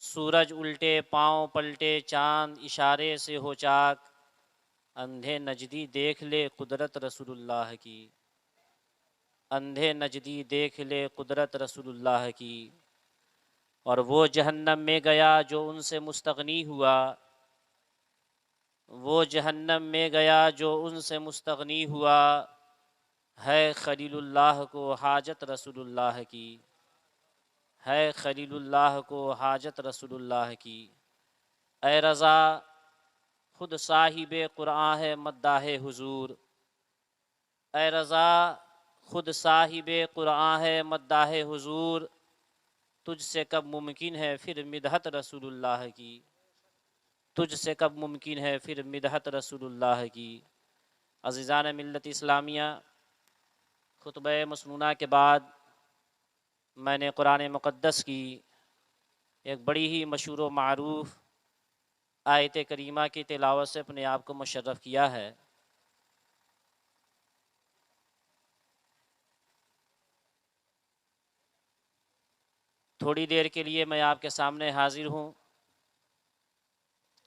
سورج الٹے پاؤں پلٹے چاند اشارے سے ہو چاک، اندھے نجدی دیکھ لے قدرت رسول اللہ کی، اندھے نجدی دیکھ لے قدرت رسول اللہ کی۔ اور وہ جہنم میں گیا جو ان سے مستغنی ہوا، وہ جہنم میں گیا جو ان سے مستغنی ہوا، ہے خلیل اللہ کو حاجت رسول اللہ کی، ہے خلیل اللہ کو حاجت رسول اللہ کی۔ اے رضا خود صاحب قرآن ہے مداح حضور، اے رضا خود صاحب قرآن ہے مداح حضور، تجھ سے کب ممکن ہے پھر مدحت رسول اللہ کی، تجھ سے کب ممکن ہے پھر مدحت رسول اللہ کی۔ عزیزان ملت اسلامیہ، خطبہ مسنونہ کے بعد میں نے قرآن مقدس کی ایک بڑی ہی مشہور و معروف آیت کریمہ کی تلاوت سے اپنے آپ کو مشرف کیا ہے۔ تھوڑی دیر کے لیے میں آپ کے سامنے حاضر ہوں،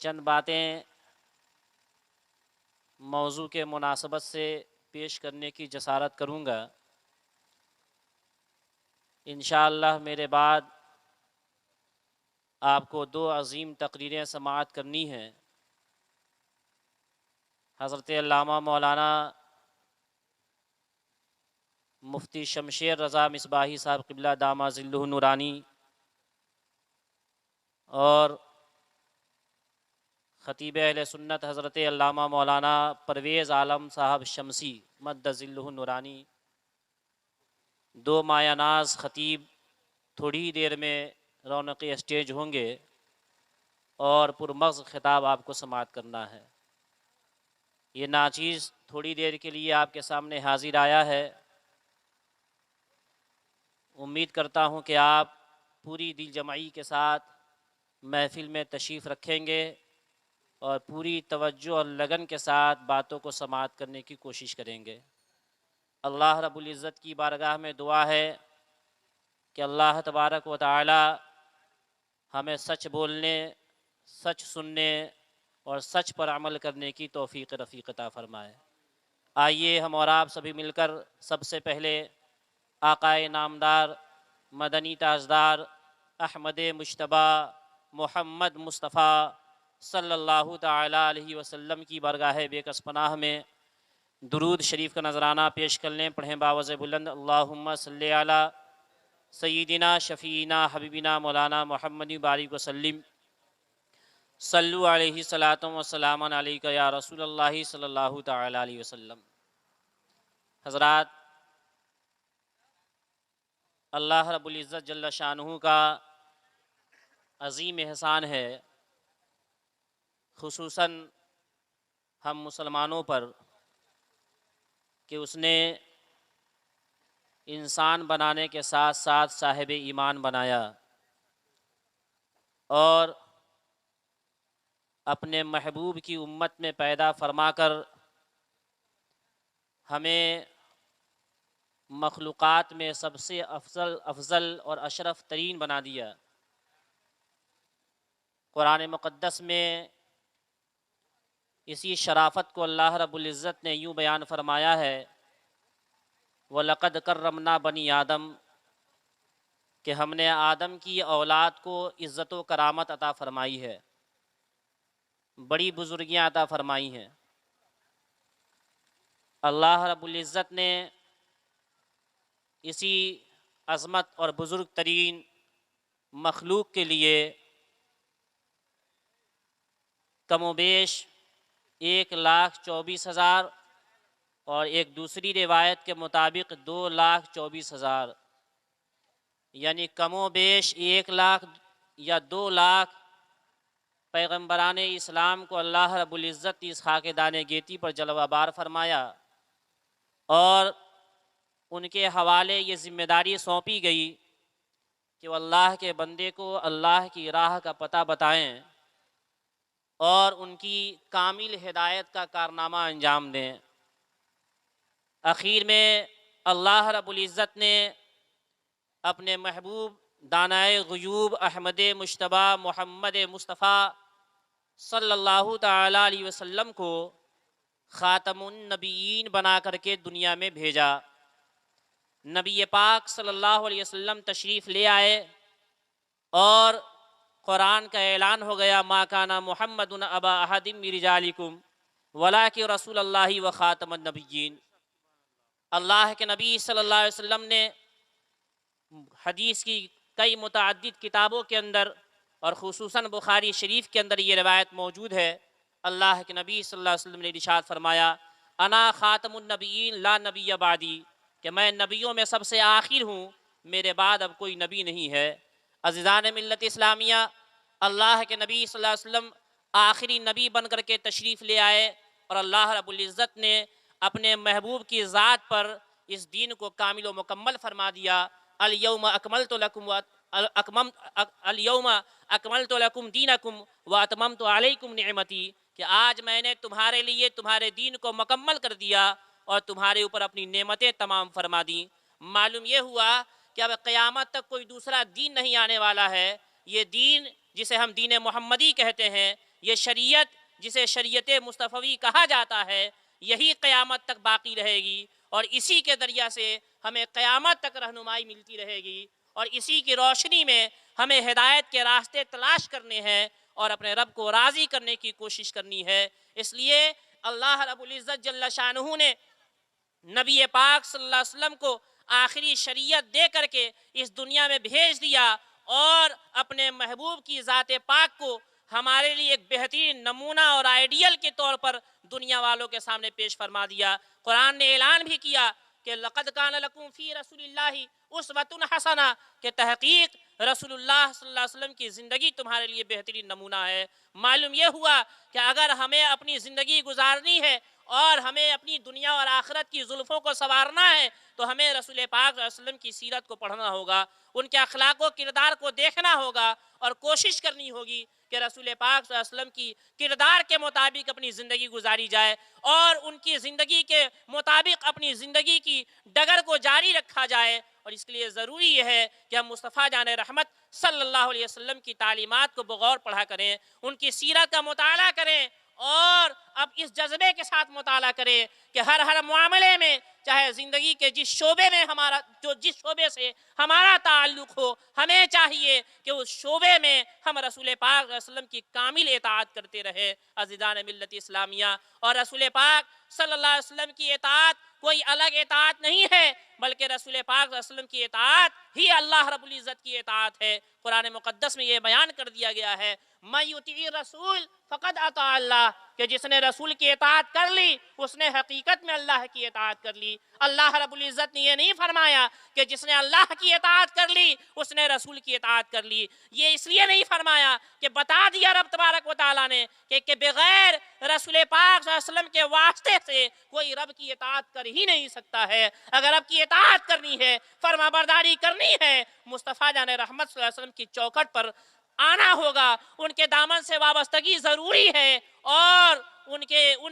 چند باتیں موضوع کے مناسبت سے پیش کرنے کی جسارت کروں گا۔ انشاءاللہ میرے بعد آپ کو دو عظیم تقریریں سماعت کرنی ہیں۔ حضرت علامہ مولانا مفتی شمشیر رضا مصباحی صاحب قبلہ دامہ ظلہ نورانی اور خطیب اہل سنت حضرت علامہ مولانا پرویز عالم صاحب شمسی مد ظلہ نورانی، دو مایہ ناز خطیب تھوڑی دیر میں رونق اسٹیج ہوں گے اور پرمغز خطاب آپ کو سماعت کرنا ہے۔ یہ ناچیز تھوڑی دیر کے لیے آپ کے سامنے حاضر آیا ہے۔ امید کرتا ہوں کہ آپ پوری دل جمعی کے ساتھ محفل میں تشریف رکھیں گے اور پوری توجہ اور لگن کے ساتھ باتوں کو سماعت کرنے کی کوشش کریں گے۔ اللہ رب العزت کی بارگاہ میں دعا ہے کہ اللہ تبارک و تعالی ہمیں سچ بولنے، سچ سننے اور سچ پر عمل کرنے کی توفیق رفیق عطا فرمائے۔ آئیے ہم اور آپ سبھی مل کر سب سے پہلے آقائے نامدار مدنی تاجدار احمد مجتبیٰ محمد مصطفیٰ صلی اللہ تعالی علیہ وسلم کی بارگاہ بے کس پناہ میں درود شریف کا نذرانہ پیش کر لیں۔ پڑھیں باوز بلند اللہم صلی علی سیدنا شفیعنا حبیبنا مولانا محمد بارک وسلم، صلو علیہ صلاۃ و سلام علیک یا رسول اللہ صلی اللہ تعالی علیہ وسلم۔ حضرات، اللہ رب العزت جل شانہ کا عظیم احسان ہے، خصوصاً ہم مسلمانوں پر، کہ اس نے انسان بنانے کے ساتھ ساتھ صاحب ایمان بنایا اور اپنے محبوب کی امت میں پیدا فرما کر ہمیں مخلوقات میں سب سے افضل اور اشرف ترین بنا دیا۔ قرآن مقدس میں اسی شرافت کو اللہ رب العزت نے یوں بیان فرمایا ہے، وَلَقَدْ كَرَّمْنَا بَنِي آدم، کہ ہم نے آدم کی اولاد کو عزت و کرامت عطا فرمائی ہے، بڑی بزرگیاں عطا فرمائی ہیں۔ اللہ رب العزت نے اسی عظمت اور بزرگ ترین مخلوق کے لیے کم و بیش 1,24,000 اور ایک دوسری روایت کے مطابق 2,24,000، یعنی کم و بیش 1,00,000 یا 2,00,000 پیغمبران اسلام کو اللہ رب العزت اس خاک دانے گیتی پر جلوہ بار فرمایا اور ان کے حوالے یہ ذمہ داری سونپی گئی کہ وہ اللہ کے بندے کو اللہ کی راہ کا پتہ بتائیں اور ان کی کامل ہدایت کا کارنامہ انجام دیں۔ آخر میں اللہ رب العزت نے اپنے محبوب دانائے غیوب احمد مجتبیٰ محمد مصطفیٰ صلی اللہ تعالی علیہ وسلم کو خاتم النبیین بنا کر کے دنیا میں بھیجا۔ نبی پاک صلی اللہ علیہ وسلم تشریف لے آئے اور قرآن کا اعلان ہو گیا، ما کان محمد ابا احد من رجالکم ولکن رسول اللہ و خاتم النبیین۔ اللہ کے نبی صلی اللہ علیہ وسلم نے حدیث کی کئی متعدد کتابوں کے اندر اور خصوصاً بخاری شریف کے اندر یہ روایت موجود ہے، اللہ کے نبی صلی اللہ علیہ وسلم نے ارشاد فرمایا، انا خاتم النبیین لا نبی بعدی، کہ میں نبیوں میں سب سے آخر ہوں، میرے بعد اب کوئی نبی نہیں ہے۔ عزیزان ملت اسلامیہ، اللہ کے نبی صلی اللہ علیہ وسلم آخری نبی بن کر کے تشریف لے آئے اور اللہ رب العزت نے اپنے محبوب کی ذات پر اس دین کو کامل و مکمل فرما دیا۔ الیوم اکملت لکم دینکم واتممت علیکم نعمتی، کہ آج میں نے تمہارے لیے تمہارے دین کو مکمل کر دیا اور تمہارے اوپر اپنی نعمتیں تمام فرما دیں۔ معلوم یہ ہوا کہ اب قیامت تک کوئی دوسرا دین نہیں آنے والا ہے۔ یہ دین جسے ہم دین محمدی کہتے ہیں، یہ شریعت جسے شریعت مصطفی کہا جاتا ہے، یہی قیامت تک باقی رہے گی اور اسی کے ذریعہ سے ہمیں قیامت تک رہنمائی ملتی رہے گی، اور اسی کی روشنی میں ہمیں ہدایت کے راستے تلاش کرنے ہیں اور اپنے رب کو راضی کرنے کی کوشش کرنی ہے۔ اس لیے اللہ رب العزت جل شانہ نے نبی پاک صلی اللہ علیہ وسلم کو آخری شریعت دے کر کے اس دنیا میں بھیج دیا اور اپنے محبوب کی ذات پاک کو ہمارے لیے ایک بہترین نمونہ اور آئیڈیل کے طور پر دنیا والوں کے سامنے پیش فرما دیا۔ قرآن نے اعلان بھی کیا کہ لقد کان لکم فی رسول اللہ اسوۃ حسنہ، کہ تحقیق رسول اللہ صلی اللہ علیہ وسلم کی زندگی تمہارے لیے بہترین نمونہ ہے۔ معلوم یہ ہوا کہ اگر ہمیں اپنی زندگی گزارنی ہے اور ہمیں اپنی دنیا اور آخرت کی زلفوں کو سنوارنا ہے تو ہمیں رسول پاک صلی اللہ علیہ وسلم کی سیرت کو پڑھنا ہوگا، ان کے اخلاق و کردار کو دیکھنا ہوگا اور کوشش کرنی ہوگی کہ رسول پاک صلی اللہ علیہ وسلم کی کردار کے مطابق اپنی زندگی گزاری جائے اور ان کی زندگی کے مطابق اپنی زندگی کی ڈگر کو جاری رکھا جائے۔ اور اس کے لیے ضروری یہ ہے کہ ہم مصطفیٰ جان رحمت صلی اللہ علیہ وسلم کی تعلیمات کو بغور پڑھا کریں، ان کی سیرت کا مطالعہ کریں اور اب اس جذبے کے ساتھ مطالعہ کریں کہ ہر معاملے میں، چاہے زندگی کے جس شعبے میں جس شعبے سے ہمارا تعلق ہو، ہمیں چاہیے کہ اس شعبے میں ہم رسول پاک صلی اللہ علیہ وسلم کی کامل اطاعت کرتے رہے۔ عزیزان ملت اسلامیہ، اور رسول پاک صلی اللہ علیہ وسلم کی اطاعت کوئی الگ اطاعت نہیں ہے، بلکہ رسول پاک صلی اللہ علیہ وسلم کی اطاعت ہی اللہ رب العزت کی اطاعت ہے۔ قرآن مقدس میں یہ بیان کر دیا گیا ہے، مَن یُطِیعِ الرَّسُولَ فَقَدْ اَطَاعَ اللَّهَ، کہ جس نے رسول کی اطاعت کر لی اس نے حقیقت میں اللہ کی اطاعت کر لی۔ اللہ رب العزت نے یہ نہیں فرمایا کہ جس نے اللہ کی اطاعت کر لی اس نے رسول کی اطاعت کر لی، یہ اس لیے نہیں فرمایا کہ بتا دیا رب تبارک و تعالیٰ نے کہ بغیر رسول پاک صلی اللہ علیہ وسلم کے واسطے سے کوئی رب کی اطاعت کر ہی نہیں سکتا ہے۔ اگر رب کی اطاعت کرنی ہے، فرما برداری کرنی ہے، مصطفیٰ جان رحمت صلی اللہ علیہ وسلم کی چوکھٹ پر آنا ہوگا، ان کے دامن سے وابستگی ضروری ہے، اور ان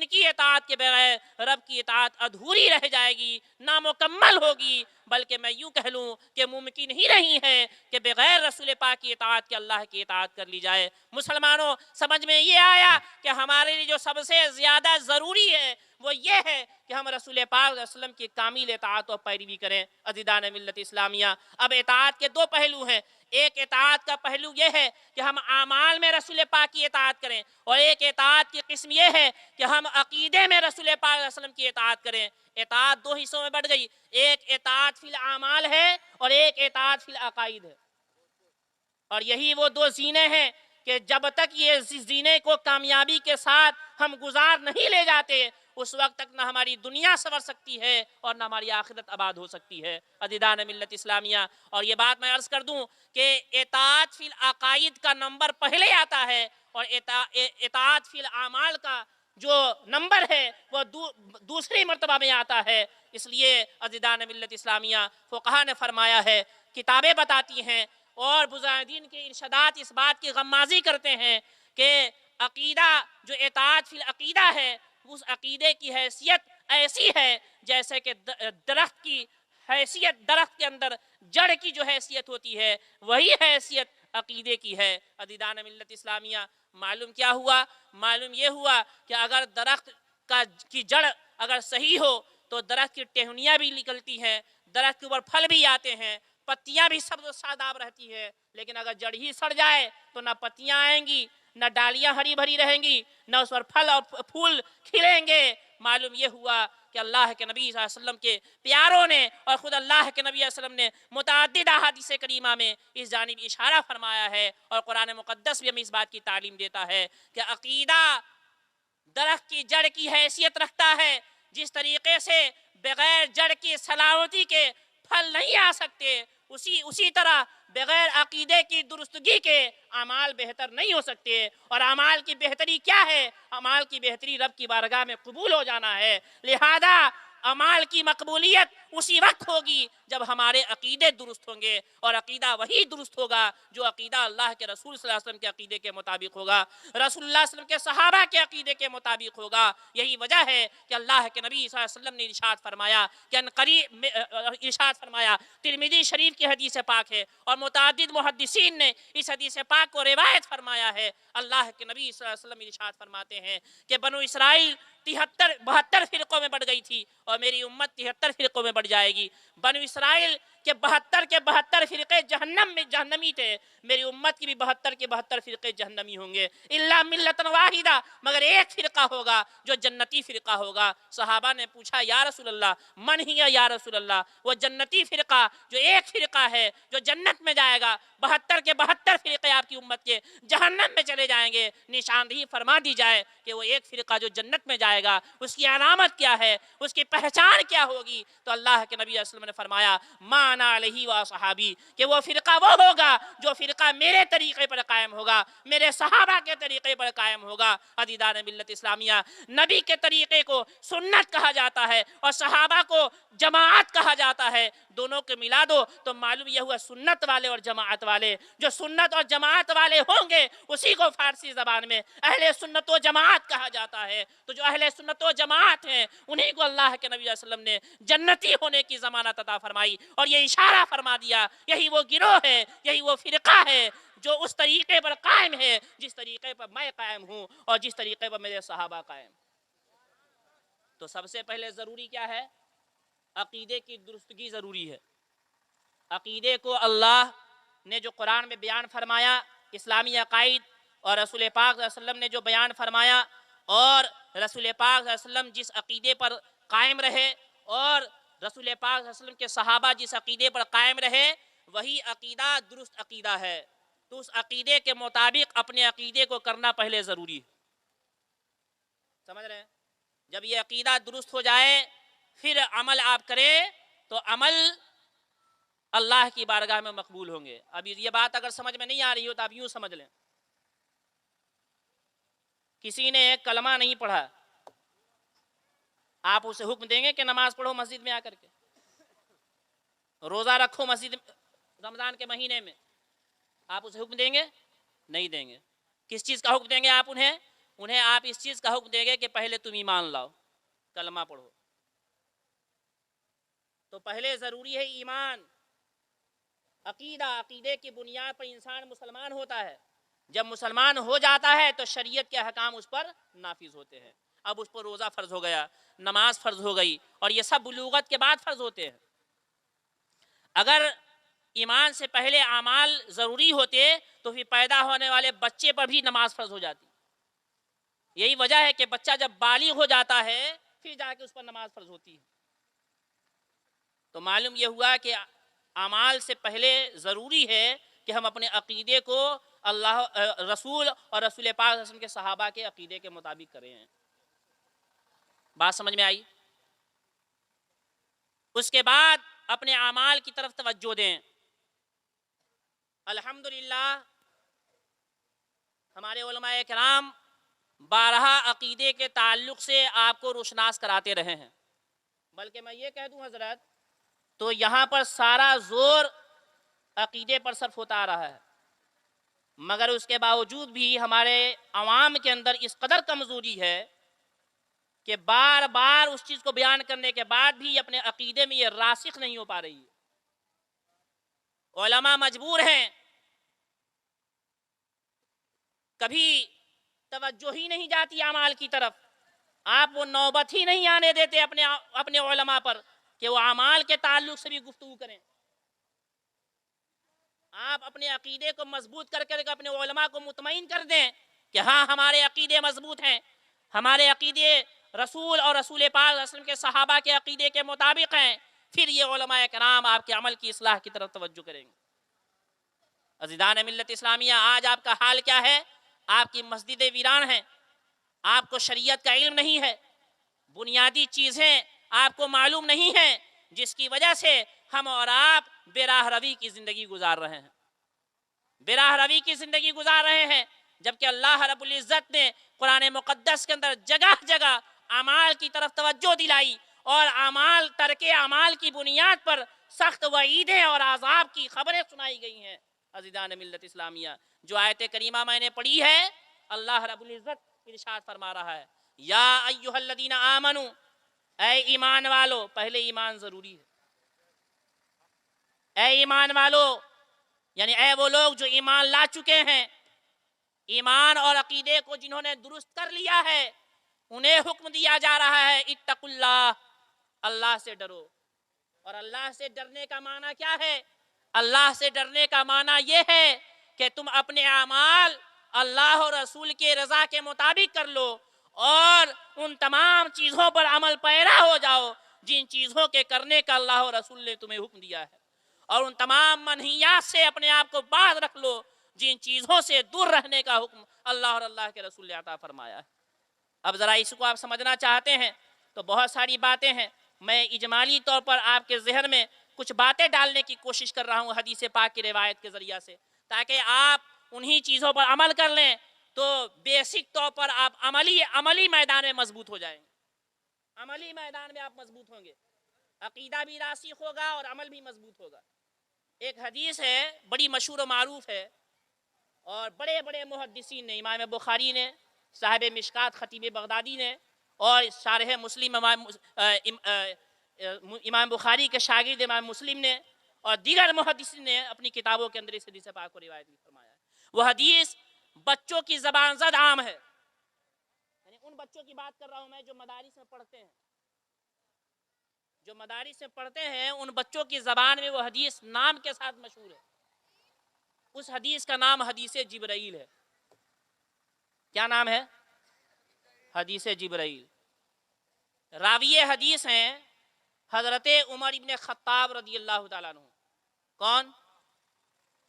کی اطاعت کے بغیر رب کی اطاعت ادھوری رہ جائے گی، نامکمل ہوگی، بلکہ میں یوں کہہ لوں کہ ممکن ہی نہیں ہے کہ بغیر رسول پاک کی اطاعت کے اللہ کی اطاعت کر لی جائے۔ مسلمانوں، سمجھ میں یہ آیا کہ ہمارے لیے جو سب سے زیادہ ضروری ہے وہ یہ ہے کہ ہم رسول پاک صلی اللہ علیہ وسلم کی کامل اطاعت و پیروی کریں۔ عزیزان ملت اسلامیہ، اب اطاعت کے دو پہلو ہیں، ایک اطاعت کا پہلو یہ ہے کہ ہم اعمال میں رسول پاک کی اطاعت کریں، اور ایک اطاعت کی قسم یہ ہے کہ ہم عقیدے میں رسول پاک صلی اللہ علیہ وسلم کی اطاعت کریں۔ اطاعت دو حصوں میں بڑھ گئی، ایک اطاعت فی الاعمال ہے اور ایک اطاعت فی العقائد ہے، اور یہی وہ دو زینے ہیں کہ جب تک یہ زینے کو کامیابی کے ساتھ ہم گزار نہیں لے جاتے اس وقت تک نہ ہماری دنیا سنور سکتی ہے اور نہ ہماری آخرت آباد ہو سکتی ہے۔ عزیزان ملت اسلامیہ، اور یہ بات میں عرض کر دوں کہ اطاعت فی العقائد کا نمبر پہلے آتا ہے اور اطاعت فی الاعمال کا جو نمبر ہے وہ دوسری مرتبہ میں آتا ہے۔ اس لیے عزیزان ملت اسلامیہ، فقہا نے فرمایا ہے، کتابیں بتاتی ہیں اور بزرگان کے ارشادات اس بات کی غمازی کرتے ہیں کہ عقیدہ جو اطاعت فی العقیدہ ہے، اس عقیدے کی حیثیت ایسی ہے جیسے کہ درخت کی حیثیت درخت کے اندر جڑ کی جو حیثیت ہوتی ہے وہی حیثیت عقیدے کی ہے۔ عزیزان ملت اسلامیہ، معلوم کیا ہوا؟ معلوم یہ ہوا کہ اگر درخت کی جڑ اگر صحیح ہو تو درخت کی ٹہنیاں بھی نکلتی ہیں، درخت کے اوپر پھل بھی آتے ہیں، پتیاں بھی سبز و شاداب رہتی ہے۔ لیکن اگر جڑ ہی سڑ جائے تو نہ پتیاں آئیں گی، نہ ڈالیاں ہری بھری رہیں گی، نہ اس پر پھل اور پھول کھلیں گے۔ معلوم یہ ہوا کہ اللہ کے نبی صلی اللہ علیہ وسلم کے پیاروں نے اور خود اللہ کے نبی صلی اللہ علیہ وسلم نے متعدد احادیث کریمہ میں اس جانب اشارہ فرمایا ہے، اور قرآن مقدس بھی ہمیں اس بات کی تعلیم دیتا ہے کہ عقیدہ درخت کی جڑ کی حیثیت رکھتا ہے۔ جس طریقے سے بغیر جڑ کی سلامتی کے پھل نہیں آ سکتے، اسی طرح بغیر عقیدے کی درستگی کے اعمال بہتر نہیں ہو سکتے۔ اور اعمال کی بہتری کیا ہے؟ اعمال کی بہتری رب کی بارگاہ میں قبول ہو جانا ہے۔ لہذا اعمال کی مقبولیت اسی وقت ہوگی جب ہمارے عقیدے درست ہوں گے، اور عقیدہ وہی درست ہوگا جو عقیدہ اللہ کے رسول صلی اللہ علیہ وسلم کے عقیدے کے مطابق ہوگا، رسول اللہ صلی اللہ علیہ وسلم کے صحابہ کے عقیدے کے مطابق ہوگا۔ یہی وجہ ہے کہ اللہ کے نبی صلی اللہ علیہ وسلم نے ارشاد فرمایا کہ ترمذی شریف کی حدیث پاک ہے، اور متعدد محدثین نے اس حدیث پاک کو روایت فرمایا ہے۔ اللہ کے نبی صلی اللہ علیہ وسلم ارشاد فرماتے ہیں کہ بنو اسرائیل 72 فرقوں میں بڑھ گئی تھی، اور میری امت 73 فرقوں میں بڑھ جائے گی۔ بنو اسرائیل کے 72 فرقے جہنمی تھے، میری امت کی بھی 72 فرقے جہنمی ہوں گے، الا ملۃ واحدہ، مگر ایک فرقہ ہوگا جو جنتی فرقہ ہوگا۔ صحابہ نے پوچھا یا رسول اللہ من ہی یا رسول اللہ، وہ جنتی فرقہ جو ایک فرقہ ہے جو جنت میں جائے گا، 72 فرقے آپ کی امت کے جہنم میں چلے جائیں گے، نشاندہی فرما دی جائے کہ وہ ایک فرقہ جو جنت میں جائے گا اس کی علامت کیا ہے، اس کی پہچان کیا ہوگی؟ تو اللہ کے نبی صلی اللہ علیہ وسلم نے فرمایا ما انا علیہ و صحابی، کہ وہ فرقہ وہ ہوگا جو فرقہ میرے طریقے پر قائم ہوگا، میرے صحابہ کے طریقے پر قائم ہوگا۔ عزیزان ملت اسلامیہ، نبی کے طریقے کو سنت کہا جاتا ہے اور صحابہ کو جماعت کہا جاتا ہے، دونوں کو ملا دو تو معلوم یہ ہوا سنت والے اور جماعت والے۔ جو سنت اور جماعت والے ہوں گے اسی کو فارسی زبان میں اہل سنت و جماعت کہا جاتا ہے۔ تو جو اہل سنت و جماعت ہیں انہیں کو اللہ کے نبی صلی اللہ علیہ وسلم نے جنتی ہونے کی ضمانت عطا فرمائی، اور یہ اشارہ فرما دیا یہی وہ گروہ ہے، یہی وہ فرقہ ہے جو اس طریقے پر قائم ہے جس طریقے پر میں قائم ہوں اور جس طریقے پر میرے صحابہ قائم۔ تو سب سے پہلے ضروری کیا ہے؟ عقیدے کی درستگی ضروری ہے۔ عقیدے کو اللہ نے جو قرآن میں بیان فرمایا، اسلامی عقائد، اور رسول پاک صلی اللہ علیہ وسلم نے جو بیان فرمایا، اور رسول پاک صلی اللہ علیہ وسلم جس عقیدے پر قائم رہے اور رسول پاک صلی اللہ علیہ وسلم کے صحابہ جس عقیدے پر قائم رہے، وہی عقیدہ درست عقیدہ ہے۔ تو اس عقیدے کے مطابق اپنے عقیدے کو کرنا پہلے ضروری ہے۔ سمجھ رہے ہیں؟ جب یہ عقیدہ درست ہو جائے پھر عمل آپ کریں تو عمل اللہ کی بارگاہ میں مقبول ہوں گے۔ اب یہ بات اگر سمجھ میں نہیں آ رہی ہو تو آپ یوں سمجھ لیں، کسی نے کلمہ نہیں پڑھا، آپ اسے حکم دیں گے کہ نماز پڑھو مسجد میں آ کر کے، روزہ رکھو مسجد رمضان کے مہینے میں، آپ اسے حکم دیں گے؟ نہیں دیں گے۔ کس چیز کا حکم دیں گے آپ انہیں آپ اس چیز کا حکم دیں گے کہ پہلے تم ایمان لاؤ، کلمہ پڑھو۔ تو پہلے ضروری ہے ایمان، عقیدہ، عقیدے کی بنیاد پر انسان مسلمان ہوتا ہے۔ جب مسلمان ہو جاتا ہے تو شریعت کے احکام اس پر نافذ ہوتے ہیں۔ اب اس پر روزہ فرض ہو گیا، نماز فرض ہو گئی، اور یہ سب بلوغت کے بعد فرض ہوتے ہیں۔ اگر ایمان سے پہلے اعمال ضروری ہوتے تو پھر پیدا ہونے والے بچے پر بھی نماز فرض ہو جاتی۔ یہی وجہ ہے کہ بچہ جب بالغ ہو جاتا ہے پھر جا کے اس پر نماز فرض ہوتی ہے۔ تو معلوم یہ ہوا کہ اعمال سے پہلے ضروری ہے کہ ہم اپنے عقیدے کو اللہ، رسول اور رسول پاک صلی اللہ علیہ وسلم کے صحابہ کے عقیدے کے مطابق کریں ہیں۔ بات سمجھ میں آئی؟ اس کے بعد اپنے اعمال کی طرف توجہ دیں۔ الحمدللہ ہمارے علماء کرام بارہا عقیدے کے تعلق سے آپ کو روشناس کراتے رہے ہیں، بلکہ میں یہ کہہ دوں حضرت تو یہاں پر سارا زور عقیدے پر صرف ہوتا آ رہا ہے، مگر اس کے باوجود بھی ہمارے عوام کے اندر اس قدر کمزوری ہے کہ بار بار اس چیز کو بیان کرنے کے بعد بھی اپنے عقیدے میں یہ راسخ نہیں ہو پا رہی ہے۔ علماء مجبور ہیں، کبھی توجہ ہی نہیں جاتی اعمال کی طرف، آپ وہ نوبت ہی نہیں آنے دیتے اپنے علماء پر کہ وہ اعمال کے تعلق سے بھی گفتگو کریں۔ آپ اپنے عقیدے کو مضبوط کر کے اپنے علماء کو مطمئن کر دیں کہ ہاں ہمارے عقیدے مضبوط ہیں، ہمارے عقیدے رسول اور رسول پاک صلی اللہ علیہ وسلم کے صحابہ کے عقیدے کے مطابق ہیں، پھر یہ علماء کرام آپ کے عمل کی اصلاح کی طرف توجہ کریں گے۔ عزیزان ملت اسلامیہ، آج آپ کا حال کیا ہے؟ آپ کی مسجدیں ویران ہیں، آپ کو شریعت کا علم نہیں ہے، بنیادی چیزیں آپ کو معلوم نہیں ہیں، جس کی وجہ سے ہم اور آپ بے راہ روی کی زندگی گزار رہے ہیں، بے راہ روی کی زندگی گزار رہے ہیں، جبکہ اللہ رب العزت نے قرآن مقدس کے اندر جگہ جگہ اعمال کی طرف توجہ دلائی، اور ترک اعمال کی بنیاد پر سخت وعیدیں اور عذاب کی خبریں سنائی گئی ہیں۔ عزیزان ملت اسلامیہ، جو آیت کریمہ میں نے پڑھی ہے، اللہ رب العزت ارشاد فرما رہا ہے، یا ایھا الذین آمنو، اے ایمان والو، پہلے ایمان ضروری ہے، اے ایمان والو یعنی اے وہ لوگ جو ایمان لا چکے ہیں، ایمان اور عقیدے کو جنہوں نے درست کر لیا ہے، انہیں حکم دیا جا رہا ہے اتقوا اللہ، اللہ سے ڈرو۔ اور اللہ سے ڈرنے کا معنی کیا ہے؟ اللہ سے ڈرنے کا معنی یہ ہے کہ تم اپنے اعمال اللہ اور رسول کے رضا کے مطابق کر لو، اور ان تمام چیزوں پر عمل پیرا ہو جاؤ جن چیزوں کے کرنے کا اللہ اور رسول نے تمہیں حکم دیا ہے، اور ان تمام منہیات سے اپنے آپ کو باز رکھ لو جن چیزوں سے دور رہنے کا حکم اللہ اور اللہ کے رسول نے عطا فرمایا ہے۔ اب ذرا اس کو آپ سمجھنا چاہتے ہیں تو بہت ساری باتیں ہیں، میں اجمالی طور پر آپ کے ذہن میں کچھ باتیں ڈالنے کی کوشش کر رہا ہوں حدیث پاک کی روایت کے ذریعہ سے، تاکہ آپ انہی چیزوں پر عمل کر لیں تو بیسک طور پر آپ عملی میدان میں مضبوط ہو جائیں گے، عملی میدان میں آپ مضبوط ہوں گے، عقیدہ بھی راسخ ہوگا اور عمل بھی مضبوط ہوگا۔ ایک حدیث ہے بڑی مشہور و معروف ہے، اور بڑے بڑے محدثین نے، امام بخاری نے، صاحب مشکات خطیب بغدادی نے، اور شارح مسلم امام بخاری کے شاگرد امام مسلم نے، اور دیگر محدثین نے اپنی کتابوں کے اندر اس حدیث پاک کو روایت فرمایا ہے۔ وہ حدیث بچوں کی زبان زد عام ہے، یعنی ان بچوں کی بات کر رہا ہوں میں جو مدارس میں پڑھتے ہیں، جو مدارس میں پڑھتے ہیں ان بچوں کی زبان میں وہ حدیث نام کے ساتھ مشہور ہے۔ اس حدیث کا نام حدیث جبرائیل ہے۔ کیا نام ہے؟ حدیث جبرائیل۔ راوی حدیث ہیں حضرت عمر ابن خطاب رضی اللہ تعالیٰ عنہ۔ کون؟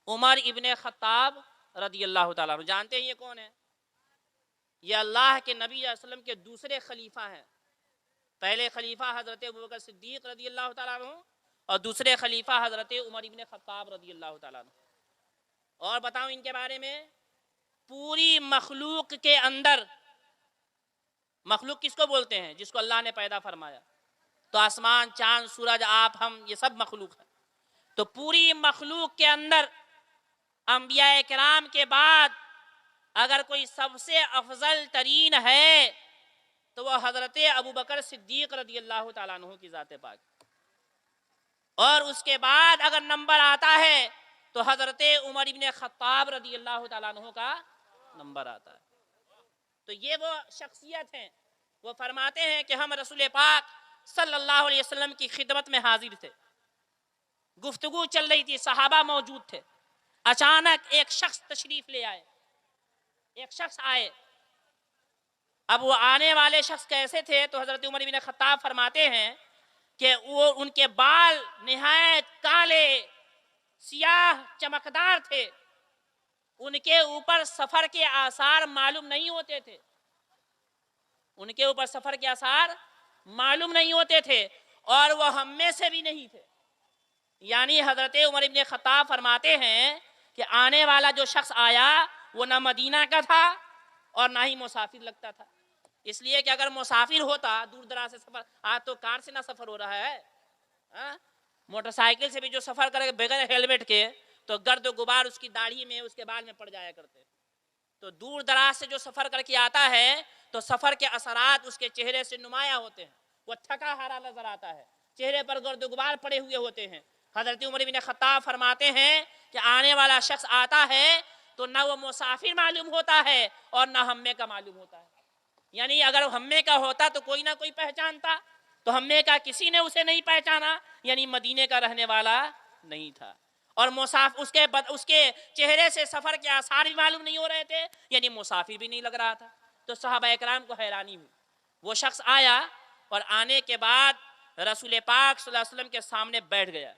عمر ابن خطاب رضی اللہ تعالیٰ عنہ۔ جانتے ہیں یہ کون ہے؟ یہ اللہ کے نبی صلی اللہ علیہ وسلم کے دوسرے خلیفہ ہیں۔ پہلے خلیفہ حضرت ابوبکر صدیق رضی اللہ تعالیٰ عنہ، اور دوسرے خلیفہ حضرت عمر ابن خطاب رضی اللہ تعالیٰ عنہ۔ اور بتاؤں ان کے بارے میں، پوری مخلوق کے اندر، مخلوق کس کو بولتے ہیں؟ جس کو اللہ نے پیدا فرمایا، تو آسمان، چاند، سورج، آپ، ہم، یہ سب مخلوق ہیں۔ تو پوری مخلوق کے اندر انبیاء کرام کے بعد اگر کوئی سب سے افضل ترین ہے تو وہ حضرت ابوبکر صدیق رضی اللہ تعالیٰ عنہ کی ذات پاک، اور اس کے بعد اگر نمبر آتا ہے تو حضرت عمر ابن خطاب رضی اللہ تعالیٰ عنہ کا نمبر آتا ہے۔ تو یہ وہ شخصیت ہیں، وہ فرماتے ہیں کہ ہم رسول پاک صلی اللہ علیہ وسلم کی خدمت میں حاضر تھے، گفتگو چل رہی تھی، صحابہ موجود تھے، اچانک ایک شخص تشریف لے آئے، ایک شخص آئے۔ اب وہ آنے والے شخص کیسے تھے؟ تو حضرت عمر بن خطاب فرماتے ہیں کہ وہ ان کے بال نہایت کالے سیاہ چمکدار تھے، ان کے اوپر سفر کے آثار معلوم نہیں ہوتے تھے، ان کے اوپر سفر کے آثار معلوم نہیں ہوتے تھے، اور وہ ہم میں سے بھی نہیں تھے۔ یعنی حضرت عمر بن خطاب فرماتے ہیں کہ آنے والا جو شخص آیا وہ نہ مدینہ کا تھا اور نہ ہی مسافر لگتا تھا، اس لیے کہ اگر مسافر ہوتا، دور دراز سے سفر، آج تو کار سے نہ سفر ہو رہا ہے، موٹر سائیکل سے بھی جو سفر کرے بغیر ہیلمٹ کے تو گرد و غبار اس کی داڑھی میں، اس کے بال میں پڑ جایا کرتے۔ تو دور دراز سے جو سفر کر کے آتا ہے تو سفر کے اثرات اس کے چہرے سے نمایاں ہوتے ہیں، وہ تھکا ہارا نظر آتا ہے، چہرے پر گرد و غبار پڑے ہوئے ہوتے ہیں۔ حضرت عمر بن خطاب فرماتے ہیں کہ آنے والا شخص آتا ہے تو نہ وہ مسافر معلوم ہوتا ہے اور نہ ہمے کا معلوم ہوتا ہے، یعنی اگر ہمے کا ہوتا تو کوئی نہ کوئی پہچانتا، تو ہمے کا کسی نے اسے نہیں پہچانا، یعنی مدینے کا رہنے والا نہیں تھا۔ اور اس کے چہرے سے سفر کے آثار بھی معلوم نہیں ہو رہے تھے، یعنی مسافر بھی نہیں لگ رہا تھا۔ تو صحابہ اکرام کو حیرانی ہوئی۔ وہ شخص آیا اور آنے کے بعد رسول پاک صلی اللہ علیہ وسلم کے سامنے بیٹھ گیا،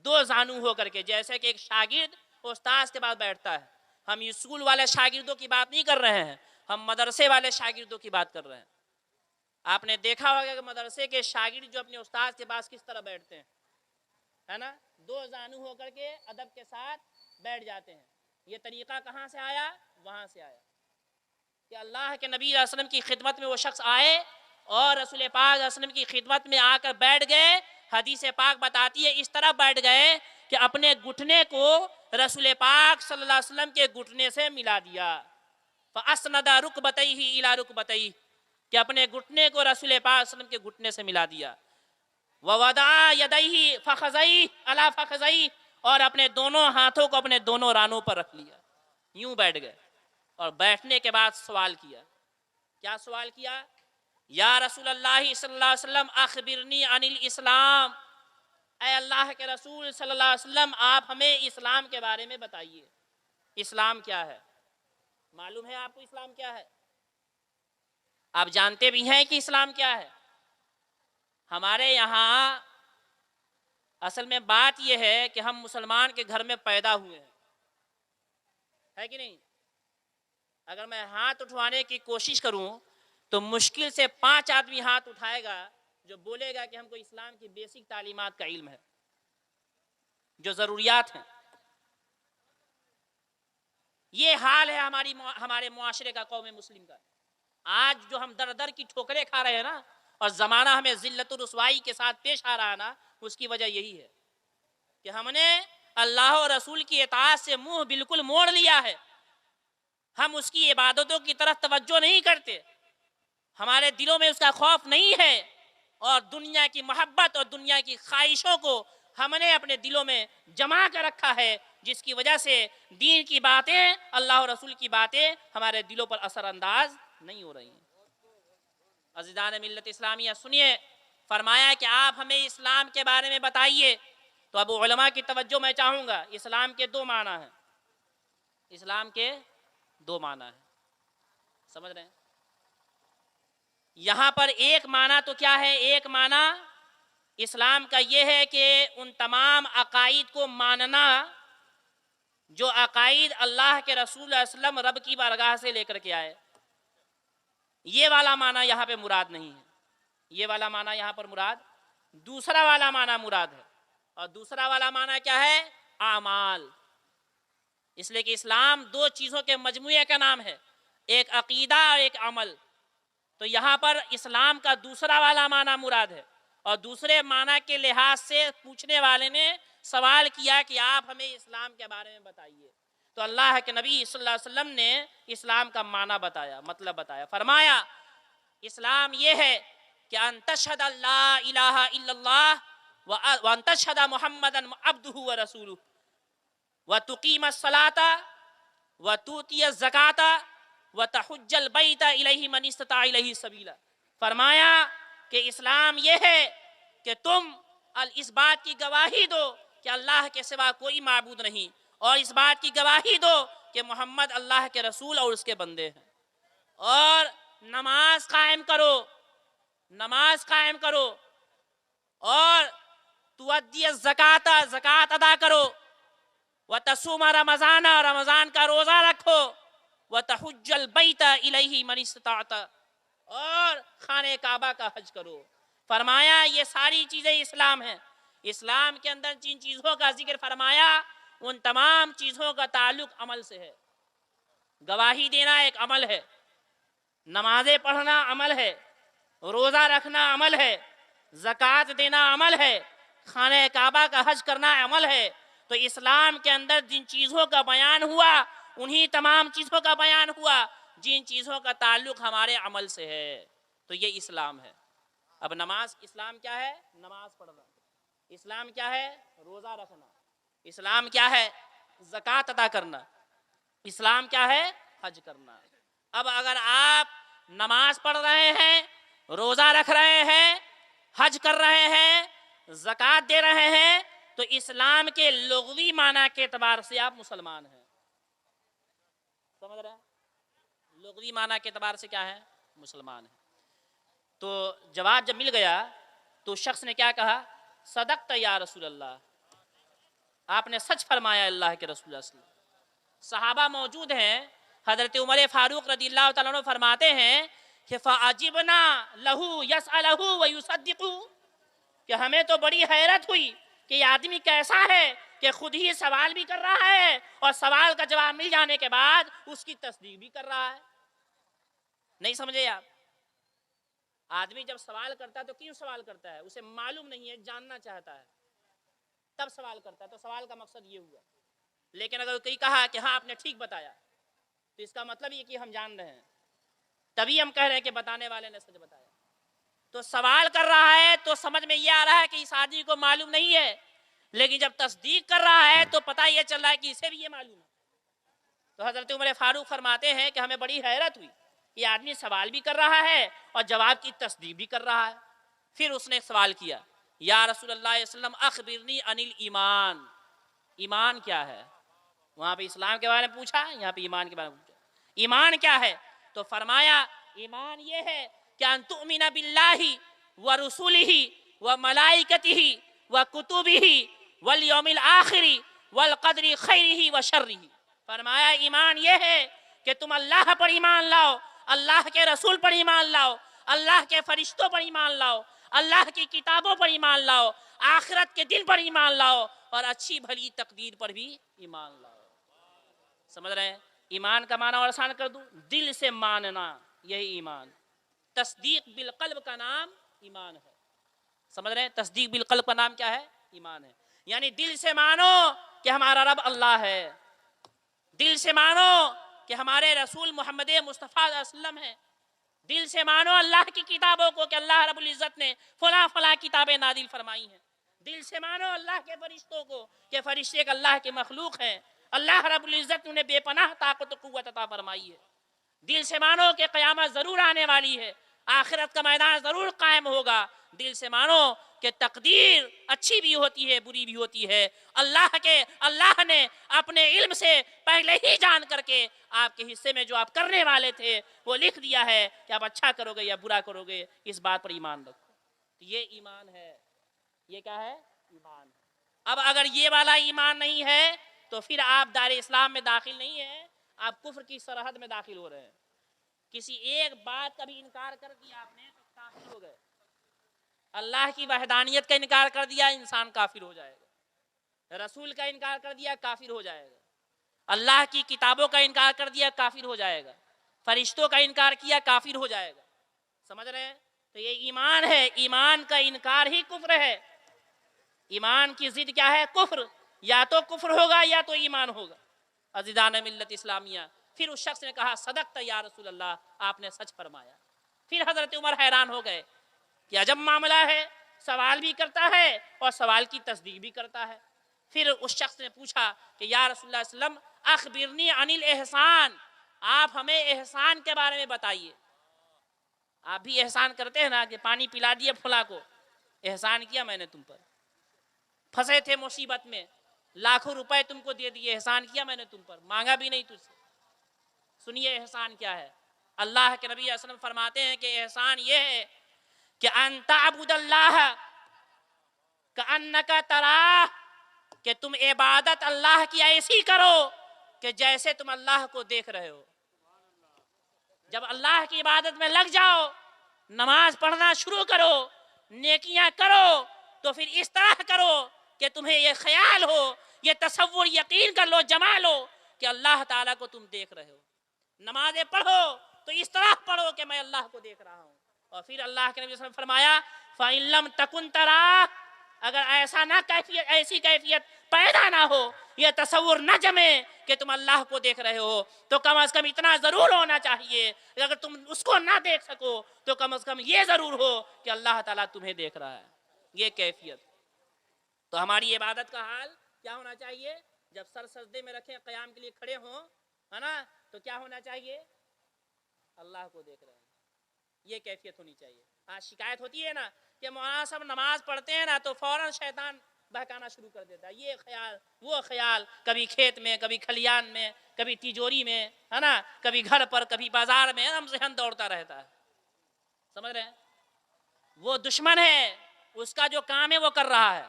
دو زانو ہو کر کے، جیسے کہ ایک شاگرد استاذ کے بعد بیٹھتا ہے۔ ہم اسکول والے شاگردوں کی بات نہیں کر رہے ہیں، ہم مدرسے والے شاگردوں کی بات کر رہے ہیں۔ آپ نے دیکھا ہوگا کہ مدرسے کے شاگرد جو اپنے استاذ کے پاس کس طرح بیٹھتے ہیں، ہے نا، دو زانو ہو کر کے ادب کے ساتھ بیٹھ جاتے ہیں۔ یہ طریقہ کہاں سے آیا؟ وہاں سے آیا کہ اللہ کے نبی علیہ وسلم کی خدمت میں وہ شخص آئے اور رسول پاک علیہ وسلم کی خدمت میں آ کر بیٹھ گئے۔ حدیث پاک بتاتی ہے اس طرح بیٹھ گئے کہ اپنے گھٹنے کو رسول پاک صلی اللہ علیہ وسلم کے گھٹنے سے ملا دیا۔ فَأَسْنَدَ رُكْبَتَيْهِ إِلَى رُكْبَتَيْهِ، کہ اپنے گھٹنے کو رسول پاک صلی اللہ علیہ وسلم کے گھٹنے سے ملا دیا۔ وَوَضَعَ يَدَيْهِ فَخَذَيْهِ عَلَى فَخَذَيْهِ، اور اپنے دونوں ہاتھوں کو اپنے دونوں رانوں پر رکھ لیا، یوں بیٹھ گئے۔ اور بیٹھنے کے بعد سوال کیا، کیا سوال کیا؟ یا رسول اللہ صلی اللہ علیہ وسلم اخبرنی عن الاسلام، اے اللہ کے رسول صلی اللہ علیہ وسلم آپ ہمیں اسلام کے بارے میں بتائیے، اسلام کیا ہے؟ معلوم ہے آپ کو اسلام کیا ہے؟ آپ جانتے بھی ہیں کہ اسلام کیا ہے؟ ہمارے یہاں اصل میں بات یہ ہے کہ ہم مسلمان کے گھر میں پیدا ہوئے ہیں، ہے کہ نہیں؟ اگر میں ہاتھ اٹھوانے کی کوشش کروں تو مشکل سے 5 آدمی ہاتھ اٹھائے گا جو بولے گا کہ ہم کو اسلام کی بیسک تعلیمات کا علم ہے، جو ضروریات ہیں۔ یہ حال ہے ہمارے معاشرے کا، قوم مسلم کا۔ آج جو ہم در در کی ٹھوکریں کھا رہے ہیں نا، اور زمانہ ہمیں ذلت و رسوائی کے ساتھ پیش آ رہا ہے نا، اس کی وجہ یہی ہے کہ ہم نے اللہ اور رسول کی اطاعت سے منہ بالکل موڑ لیا ہے۔ ہم اس کی عبادتوں کی طرف توجہ نہیں کرتے، ہمارے دلوں میں اس کا خوف نہیں ہے، اور دنیا کی محبت اور دنیا کی خواہشوں کو ہم نے اپنے دلوں میں جما کر رکھا ہے، جس کی وجہ سے دین کی باتیں، اللہ اور رسول کی باتیں ہمارے دلوں پر اثر انداز نہیں ہو رہی ہیں۔ عزیزان ملت اسلامیہ سنیے، فرمایا کہ آپ ہمیں اسلام کے بارے میں بتائیے۔ تو اب علماء کی توجہ میں چاہوں گا، اسلام کے 2 معنی ہیں، اسلام کے 2 معنی ہیں، سمجھ رہے ہیں؟ یہاں پر ایک معنی تو کیا ہے؟ ایک معنی اسلام کا یہ ہے کہ ان تمام عقائد کو ماننا جو عقائد اللہ کے رسول صلی اللہ علیہ وسلم رب کی بارگاہ سے لے کر کے آئے، یہ والا معنی یہاں پہ مراد نہیں ہے، یہ والا معنی یہاں پر مراد، دوسرا والا معنی مراد ہے۔ اور دوسرا والا معنی کیا ہے؟ اعمال۔ اس لیے کہ اسلام 2 چیزوں کے مجموعے کا نام ہے، ایک عقیدہ اور ایک عمل۔ تو یہاں پر اسلام کا دوسرا والا معنی مراد ہے، اور دوسرے معنی کے لحاظ سے پوچھنے والے نے سوال کیا کہ آپ ہمیں اسلام کے بارے میں بتائیے۔ تو اللہ کے نبی صلی اللہ علیہ وسلم نے اسلام کا معنی بتایا، مطلب بتایا۔ فرمایا اسلام یہ ہے کہ ان تشہد لا الہ الا اللہ وان تشہد محمدا عبدہ ورسولہ وتقیم الصلاۃ وتؤتی الزکاۃ وتحج البیت الیہ من استطاع الیہ سبیلا۔ فرمایا کہ اسلام یہ ہے کہ تم اس بات کی گواہی دو کہ اللہ کے سوا کوئی معبود نہیں، اور اس بات کی گواہی دو کہ محمد اللہ کے رسول اور اس کے بندے ہیں، اور نماز قائم کرو، نماز قائم کرو، اور تؤدی الزکاۃ، زکوٰۃ ادا کرو، وتصوم رمضان، رمضان کا روزہ رکھو، وتحج البیت الیہ من استطاعت، اور خانہ کعبہ کا حج کرو۔ فرمایا یہ ساری چیزیں اسلام ہیں۔ اسلام کے اندر جن چیزوں کا ذکر فرمایا ان تمام چیزوں کا تعلق عمل سے ہے۔ گواہی دینا ایک عمل ہے، نمازیں پڑھنا عمل ہے، روزہ رکھنا عمل ہے، زکوٰۃ دینا عمل ہے، خانہ کعبہ کا حج کرنا عمل ہے۔ تو اسلام کے اندر جن چیزوں کا بیان ہوا انہی تمام چیزوں کا بیان ہوا جن چیزوں کا تعلق ہمارے عمل سے ہے، تو یہ اسلام ہے۔ اب نماز، اسلام کیا ہے؟ نماز پڑھنا۔ اسلام کیا ہے؟ روزہ رکھنا۔ اسلام کیا ہے؟ زکوٰۃ ادا کرنا۔ اسلام کیا ہے؟ حج کرنا۔ اب اگر آپ نماز پڑھ رہے ہیں، روزہ رکھ رہے ہیں، حج کر رہے ہیں، زکوٰۃ دے رہے ہیں، تو اسلام کے لغوی معنی کے اعتبار سے آپ مسلمان ہیں۔ سمجھ رہے ہیں؟ لغوی معنی کے اعتبار سے کیا ہے؟ مسلمان ہیں۔ تو جواب جب مل گیا تو شخص نے کیا کہا؟ صدقت یا رسول اللہ، آپ نے سچ فرمایا اللہ کے رسول اللہ صلی اللہ علیہ وسلم۔ صحابہ موجود ہیں، حضرت عمر فاروق رضی اللہ تعالیٰ عنہ فرماتے ہیں کہ فَعَجِبْنَا لَهُ يَسْأَلَهُ وَيُصَدِّقُ، کہ ہمیں تو بڑی حیرت ہوئی کہ یہ آدمی کیسا ہے کہ خود ہی سوال بھی کر رہا ہے اور سوال کا جواب مل جانے کے بعد اس کی تصدیق بھی کر رہا ہے۔ نہیں سمجھے آپ؟ آدمی جب سوال کرتا ہے تو کیوں سوال کرتا ہے؟ اسے معلوم نہیں ہے، جاننا چاہتا ہے، تب سوال کرتا ہے۔ تو سوال کا مقصد یہ ہوا۔ لیکن اگر کوئی کہا کہ ہاں آپ نے ٹھیک بتایا، تو اس کا مطلب یہ کہ ہم جان رہے ہیں، تبھی ہم کہہ رہے ہیں کہ بتانے والے نے سچ بتایا۔ تو سوال کر رہا ہے تو سمجھ میں یہ آ رہا ہے کہ اس آدمی کو معلوم نہیں ہے، لیکن جب تصدیق کر رہا ہے تو پتہ یہ چل رہا ہے کہ اسے بھی یہ معلوم ہے۔ تو حضرت عمر فاروق فرماتے ہیں کہ ہمیں بڑی حیرت ہوئی، یہ آدمی سوال بھی کر رہا ہے اور جواب کی تصدیق بھی کر رہا ہے۔ پھر اس نے سوال کیا، یا رسول اللہ صلی اللہ علیہ وسلم اخبرنی عن الایمان، ایمان کیا ہے؟ وہاں پہ اسلام کے بارے میں پوچھا، یہاں پہ ایمان کے بارے میں پوچھا، ایمان کیا ہے؟ تو فرمایا ایمان یہ ہے کہ ان تؤمن باللہ ورسولہ وملائکتہ وکتبہ والیوم الآخر والقدر خیرہ وشرہ۔ فرمایا ایمان یہ ہے کہ تم اللہ پر ایمان لاؤ، اللہ کے رسول پر ایمان لاؤ، اللہ کے فرشتوں پر ایمان لاؤ، اللہ کی کتابوں پر ایمان لاؤ، آخرت کے دن پر ایمان لاؤ، اور اچھی بھلی تقدیر پر بھی ایمان لاؤ۔ سمجھ رہے ہیں؟ ایمان کا معنی اور آسان کر دوں، دل سے ماننا، یہی ایمان۔ تصدیق بالقلب کا نام ایمان ہے۔ سمجھ رہے ہیں؟ تصدیق بالقلب کا نام کیا ہے؟ ایمان ہے۔ یعنی دل سے مانو کہ ہمارا رب اللہ ہے، دل سے مانو کہ ہمارے رسول محمد مصطفیٰ صلی اللہ علیہ وسلم ہیں، دل سے مانو اللہ کی کتابوں کو کہ اللہ رب العزت نے فلاں فلاں کتابیں نازل فرمائی ہیں، دل سے مانو اللہ کے فرشتوں کو کہ فرشتے ایک اللہ کے مخلوق ہیں، اللہ رب العزت نے انہیں بے پناہ طاقت و قوت عطا فرمائی ہے۔ دل سے مانو کہ قیامت ضرور آنے والی ہے، آخرت کا میدان ضرور قائم ہوگا۔ دل سے مانو کہ تقدیر اچھی بھی ہوتی ہے، بری بھی ہوتی ہے، اللہ نے اپنے علم سے پہلے ہی جان کر کے آپ کے حصے میں جو آپ کرنے والے تھے وہ لکھ دیا ہے کہ آپ اچھا کرو گے یا برا کرو گے، اس بات پر ایمان رکھو۔ تو یہ ایمان ہے۔ یہ کیا ہے؟ ایمان۔ اب اگر یہ والا ایمان نہیں ہے تو پھر آپ دار اسلام میں داخل نہیں ہیں، آپ کفر کی سرحد میں داخل ہو رہے ہیں۔ کسی ایک بات کا بھی انکار کر دیا آپ نے تو کافر ہو گئے۔ اللہ کی وحدانیت کا انکار کر دیا، انسان کافر ہو جائے گا۔ رسول کا انکار کر دیا، کافر ہو جائے گا۔ اللہ کی کتابوں کا انکار کر دیا، کافر ہو جائے گا۔ فرشتوں کا انکار کیا، کافر ہو جائے گا۔ سمجھ رہے ہیں؟ تو یہ ایمان ہے۔ ایمان کا انکار ہی کفر ہے۔ ایمان کی ضد کیا ہے؟ کفر۔ یا تو کفر ہوگا یا تو ایمان ہوگا۔ عزیزان ملت اسلامیہ، پھر اس شخص نے کہا صدقت یا رسول اللہ، آپ نے سچ فرمایا۔ پھر حضرت عمر حیران ہو گئے کہ عجب معاملہ ہے، سوال بھی کرتا ہے اور سوال کی تصدیق بھی کرتا ہے۔ پھر اس شخص نے پوچھا کہ یا رسول اللہ صلی اللہ علیہ وسلم اخبرنی عن الاحسان، آپ ہمیں احسان کے بارے میں بتائیے۔ آپ بھی احسان کرتے ہیں نا کہ پانی پلا دیا فلاں کو، احسان کیا میں نے تم پر۔ پھنسے تھے مصیبت میں، لاکھوں روپے تم کو دے دیے، احسان کیا میں نے تم پر، مانگا بھی نہیں تجھ سے۔ سنیے احسان کیا ہے۔ اللہ کے نبی صلی اللہ علیہ وسلم فرماتے ہیں کہ احسان یہ ہے کہ ان تعبد اللہ کأنک تراہ، کہ تم عبادت اللہ کی ایسی کرو کہ جیسے تم اللہ کو دیکھ رہے ہو۔ جب اللہ کی عبادت میں لگ جاؤ، نماز پڑھنا شروع کرو، نیکیاں کرو، تو پھر اس طرح کرو کہ تمہیں یہ خیال ہو، یہ تصور یقین کر لو، جما لو کہ اللہ تعالیٰ کو تم دیکھ رہے ہو۔ نمازیں پڑھو تو اس طرح پڑھو کہ میں اللہ کو دیکھ رہا ہوں۔ اور پھر اللہ کے نبی صلی اللہ علیہ وسلم فرمایا فَإِن لَمْ تَكُنْ تَرَاهُ، اگر ایسی کیفیت پیدا نہ ہو یہ تصور نہ جمے کہ تم اللہ کو دیکھ رہے ہو، تو کم از کم اتنا ضرور ہونا چاہیے کہ اگر تم اس کو نہ دیکھ سکو تو کم از کم یہ ضرور ہو کہ اللہ تعالیٰ تمہیں دیکھ رہا ہے. یہ کیفیت. تو ہماری عبادت کا حال کیا ہونا چاہیے؟ جب سر سجدے میں رکھیں، قیام کے لیے کھڑے ہوں، ہے نا، تو کیا ہونا چاہیے؟ اللہ کو دیکھ رہے ہیں. یہ کیفیت ہونی چاہیے. آج شکایت ہوتی ہے نا کہ مولانا صاحب نماز پڑھتے ہیں نا تو فوراً شیطان بہکانا شروع کر دیتا ہے، یہ خیال وہ خیال، کبھی کھیت میں، کبھی کھلیان میں، کبھی تیجوری میں، ہے نا، کبھی گھر پر، کبھی بازار میں، ہم ذہن دوڑتا رہتا ہے. سمجھ رہے ہیں؟ وہ دشمن ہے، اس کا جو کام ہے وہ کر رہا ہے.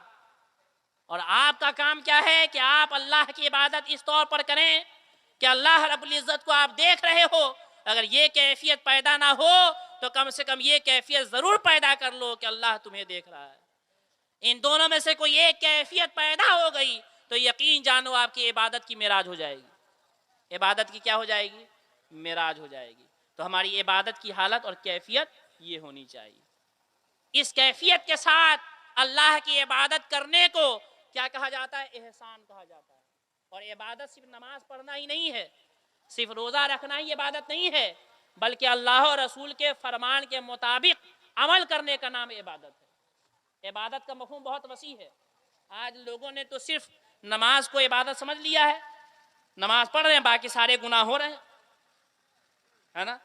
اور آپ کا کام کیا ہے کہ آپ اللہ کی عبادت اس طور پر کریں کہ اللہ رب العزت کو آپ دیکھ رہے ہو. اگر یہ کیفیت پیدا نہ ہو تو کم سے کم یہ کیفیت ضرور پیدا کر لو کہ اللہ تمہیں دیکھ رہا ہے. ان دونوں میں سے کوئی ایک کیفیت پیدا ہو گئی تو یقین جانو آپ کی عبادت کی معراج ہو جائے گی. عبادت کی کیا ہو جائے گی؟ معراج ہو جائے گی. تو ہماری عبادت کی حالت اور کیفیت یہ ہونی چاہیے. اس کیفیت کے ساتھ اللہ کی عبادت کرنے کو کیا کہا جاتا ہے؟ احسان کہا جاتا ہے. اور عبادت صرف نماز پڑھنا ہی نہیں ہے، صرف روزہ رکھنا ہی عبادت نہیں ہے، بلکہ اللہ اور رسول کے فرمان کے مطابق عمل کرنے کا نام عبادت ہے. عبادت کا مفہوم بہت وسیع ہے. آج لوگوں نے تو صرف نماز کو عبادت سمجھ لیا ہے، نماز پڑھ رہے ہیں باقی سارے گناہ ہو رہے ہیں، ہے نا.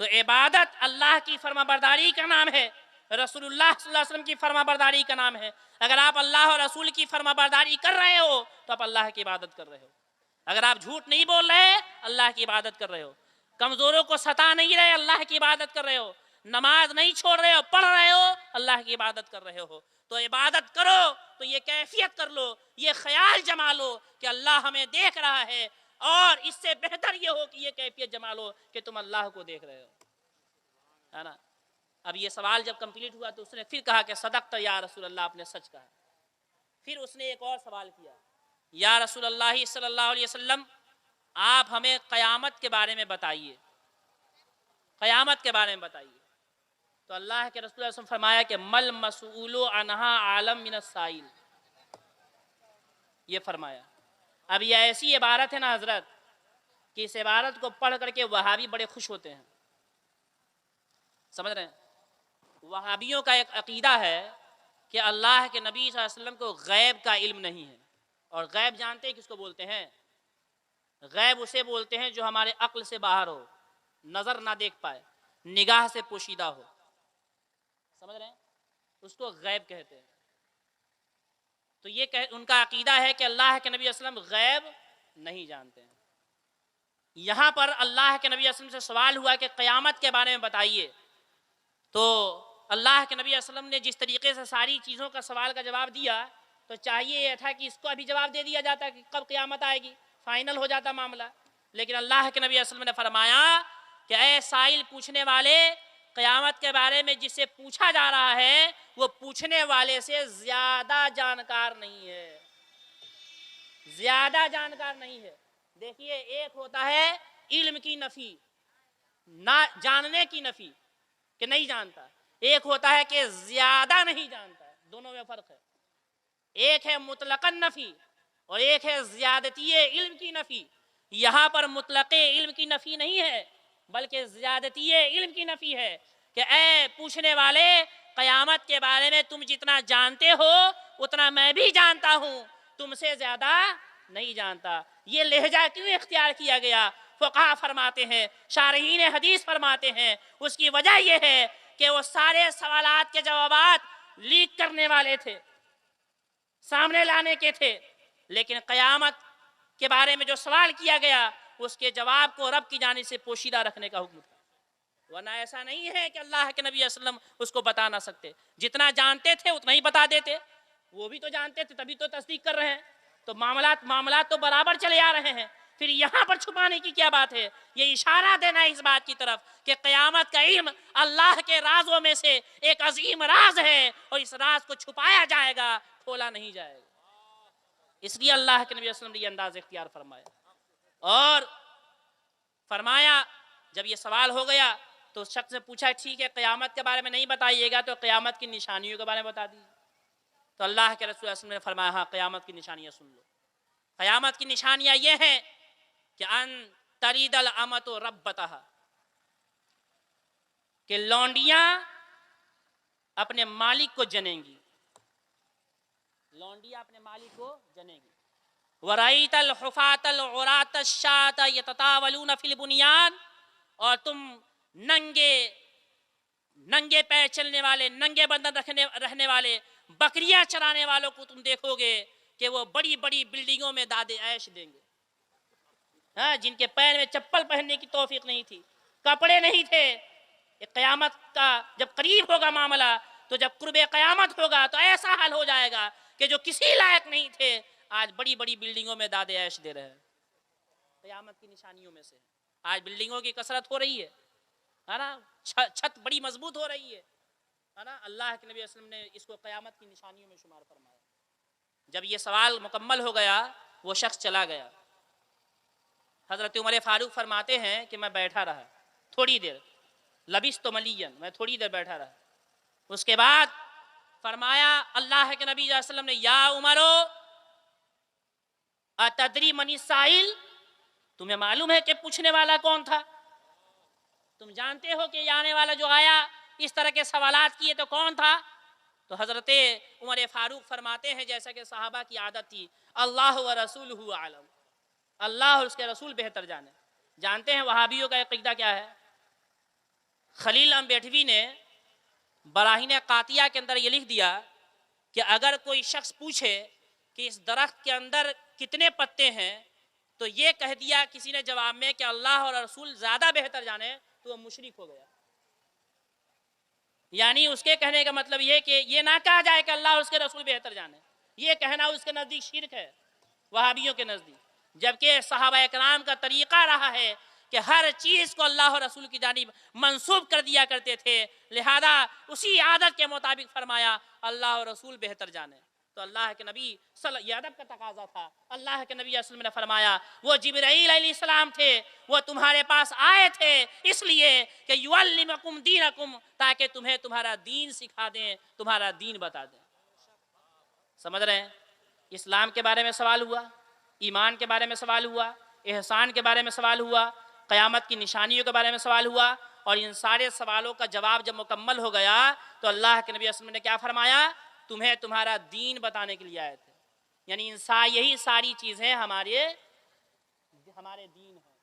تو عبادت اللہ کی فرما برداری کا نام ہے، رسول اللہ صلی اللہ علیہ وسلم کی فرما برداری کا نام ہے. اگر آپ اللہ اور رسول کی فرما برداری کر رہے ہو تو آپ اللہ کی عبادت کر رہے ہو. اگر آپ جھوٹ نہیں بول رہے اللہ کی عبادت کر رہے ہو. کمزوروں کو ستا نہیں رہے اللہ کی عبادت کر رہے ہو. نماز نہیں چھوڑ رہے ہو، پڑھ رہے ہو، اللہ کی عبادت کر رہے ہو. تو عبادت کرو تو یہ کیفیت کر لو، یہ خیال جما لو کہ اللہ ہمیں دیکھ رہا ہے. اور اس سے بہتر یہ ہو کہ یہ کیفیت جما لو کہ تم اللہ کو دیکھ رہے ہو، ہے نا. اب یہ سوال جب کمپلیٹ ہوا تو اس نے پھر کہا کہ صدقت یا رسول اللہ، آپ نے سچ کہا. پھر اس نے ایک اور سوال کیا، یا رسول اللہ صلی اللہ علیہ وسلم آپ ہمیں قیامت کے بارے میں بتائیے، قیامت کے بارے میں بتائیے. تو اللہ کے رسول صلی اللہ علیہ وسلم فرمایا کہ مل مسئول عنہا عالم من السائل. یہ فرمایا. اب یہ ایسی عبارت ہے نا حضرت کہ اس عبارت کو پڑھ کر کے وہابی بڑے خوش ہوتے ہیں. سمجھ رہے ہیں؟ وہابیوں کا ایک عقیدہ ہے کہ اللہ کے نبی صلی اللہ علیہ وسلم کو غیب کا علم نہیں ہے. اور غیب جانتے ہیں کس کو بولتے ہیں؟ غیب اسے بولتے ہیں جو ہمارے عقل سے باہر ہو، نظر نہ دیکھ پائے، نگاہ سے پوشیدہ ہو. سمجھ رہے ہیں؟ اس کو غیب کہتے ہیں. تو یہ ان کا عقیدہ ہے کہ اللہ کے نبی صلی اللہ علیہ وسلم غیب نہیں جانتے ہیں. یہاں پر اللہ کے نبی صلی اللہ علیہ وسلم سے سوال ہوا کہ قیامت کے بارے میں بتائیے. تو اللہ کے نبی صلی اللہ علیہ وسلم نے جس طریقے سے ساری چیزوں کا سوال کا جواب دیا تو چاہیے یہ تھا کہ اس کو ابھی جواب دے دیا جاتا کہ کب قیامت آئے گی، فائنل ہو جاتا معاملہ. لیکن اللہ کے نبی صلی اللہ علیہ وسلم نے فرمایا کہ اے سائل پوچھنے والے، قیامت کے بارے میں جس سے پوچھا جا رہا ہے وہ پوچھنے والے سے زیادہ جانکار نہیں ہے، زیادہ جانکار نہیں ہے. دیکھیے، ایک ہوتا ہے علم کی نفی، نہ جاننے کی نفی کہ نہیں جانتا، ایک ہوتا ہے کہ زیادہ نہیں جانتا. دونوں میں فرق ہے. ایک ہے مطلقاً نفی اور ایک ہے زیادتی علم کی نفی. یہاں پر مطلق علم کی نفی نہیں ہے بلکہ زیادتی علم کی نفی ہے کہ اے پوچھنے والے، قیامت کے بارے میں تم جتنا جانتے ہو اتنا میں بھی جانتا ہوں، تم سے زیادہ نہیں جانتا. یہ لہجہ کیوں اختیار کیا گیا؟ فقہا فرماتے ہیں، شارحین حدیث فرماتے ہیں، اس کی وجہ یہ ہے کہ وہ سارے سوالات کے جوابات لیک کرنے والے تھے، سامنے لانے کے تھے، لیکن قیامت کے بارے میں جو سوال کیا گیا اس کے جواب کو رب کی جانب سے پوشیدہ رکھنے کا حکم تھا. ورنہ ایسا نہیں ہے کہ اللہ کے نبی صلی اللہ علیہ وسلم اس کو بتا نہ سکتے، جتنا جانتے تھے اتنا ہی بتا دیتے. وہ بھی تو جانتے تھے تبھی تو تصدیق کر رہے ہیں. تو معاملات تو برابر چلے آ رہے ہیں، پھر یہاں پر چھپانے کی کیا بات ہے؟ یہ اشارہ دینا ہے اس بات کی طرف کہ قیامت کا علم اللہ کے رازوں میں سے ایک عظیم راز ہے اور اس راز کو چھپایا جائے گا، کھولا نہیں جائے گا. اس لیے اللہ کے نبی صلی اللہ علیہ وسلم نے یہ انداز اختیار فرمایا. اور فرمایا جب یہ سوال ہو گیا تو اس شخص سے پوچھا ٹھیک ہے قیامت کے بارے میں نہیں بتائیے گا تو قیامت کی نشانیوں کے بارے میں بتا دیجیے. تو اللہ کے رسول صلی اللہ علیہ وسلم نے فرمایا ہاں قیامت کی نشانیاں سن لو. قیامت کی نشانیاں یہ ہیں کہ ان ترید الامۃ ربتہا، کہ لونڈیاں اپنے مالک کو جنیں گی، لونڈیاں اپنے مالک کو جنیں گی۔ وَرَأَيْتَ الْحُفَاةَ الْعُرَاةَ الشَّاةَ يَتَطَاوَلُونَ فِي الْبُنْيَانِ، اور تم ننگے پیر چلنے والے، ننگے بدن رہنے والے، بکریاں چرانے والوں کو تم دیکھو گے کہ وہ بڑی بڑی بلڈنگوں میں داد عیش دیں گے، ہاں، جن کے پیر میں چپل پہننے کی توفیق نہیں تھی، کپڑے نہیں تھے۔ قیامت کا جب قریب ہوگا معاملہ، تو جب قرب قیامت ہوگا تو ایسا حال ہو جائے گا کہ جو کسی لائق نہیں تھے آج بڑی بڑی بلڈنگوں میں داد عیش دے رہے ہیں۔ قیامت کی نشانیوں میں سے آج بلڈنگوں کی کثرت ہو رہی ہے نا، چھت بڑی مضبوط ہو رہی ہے نا۔ اللہ کے نبی صلی اللہ علیہ وسلم نے اس کو قیامت کی نشانیوں میں شمار فرمایا۔ جب یہ سوال مکمل ہو گیا، وہ شخص چلا گیا۔ حضرت عمر فاروق فرماتے ہیں کہ میں بیٹھا رہا تھوڑی دیر، لبثت ملیا، میں تھوڑی دیر بیٹھا رہا۔ اس کے بعد فرمایا اللہ کے نبی صلی اللہ علیہ وسلم نے، یا عمرو اتدری من السائل، تمہیں معلوم ہے کہ پوچھنے والا کون تھا؟ تم جانتے ہو کہ یہ آنے والا جو آیا اس طرح کے سوالات کیے تو کون تھا؟ تو حضرت عمر فاروق فرماتے ہیں جیسا کہ صحابہ کی عادت تھی، اللہ و رسولہ عالم، اللہ اور اس کے رسول بہتر جانے۔ جانتے ہیں وہابیوں کا عقیدہ کیا ہے؟ خلیل امبیٹوی نے براہین قاطعہ کے اندر یہ لکھ دیا کہ اگر کوئی شخص پوچھے کہ اس درخت کے اندر کتنے پتے ہیں، تو یہ کہہ دیا کسی نے جواب میں کہ اللہ اور رسول زیادہ بہتر جانے، تو وہ مشرک ہو گیا۔ یعنی اس کے کہنے کا مطلب یہ کہ یہ نہ کہا جائے کہ اللہ اور اس کے رسول بہتر جانے، یہ کہنا اس کے نزدیک شرک ہے، وہابیوں کے نزدیک۔ جبکہ صحابہ اکرام کا طریقہ رہا ہے کہ ہر چیز کو اللہ اور رسول کی جانب منسوب کر دیا کرتے تھے، لہذا اسی عادت کے مطابق فرمایا اللہ اور رسول بہتر جانے۔ تو اللہ کے نبی یہ ادب کا تقاضا تھا۔ اللہ کے نبی صلی اللہ علیہ وسلم نے فرمایا وہ جبرائیل علیہ السلام تھے، وہ تمہارے پاس آئے تھے اس لیے کہ یعلمکم دینکم، تاکہ تمہیں تمہارا دین سکھا دیں، تمہارا دین بتا دیں۔ سمجھ رہے ہیں؟ اسلام کے بارے میں سوال ہوا، ایمان کے بارے میں سوال ہوا، احسان کے بارے میں سوال ہوا، قیامت کی نشانیوں کے بارے میں سوال ہوا، اور ان سارے سوالوں کا جواب جب مکمل ہو گیا تو اللہ کے نبی صلی اللہ علیہ وسلم نے کیا فرمایا؟ تمہیں تمہارا دین بتانے کے لیے آئے تھے۔ یعنی یہی ساری چیزیں ہمارے دین ہیں،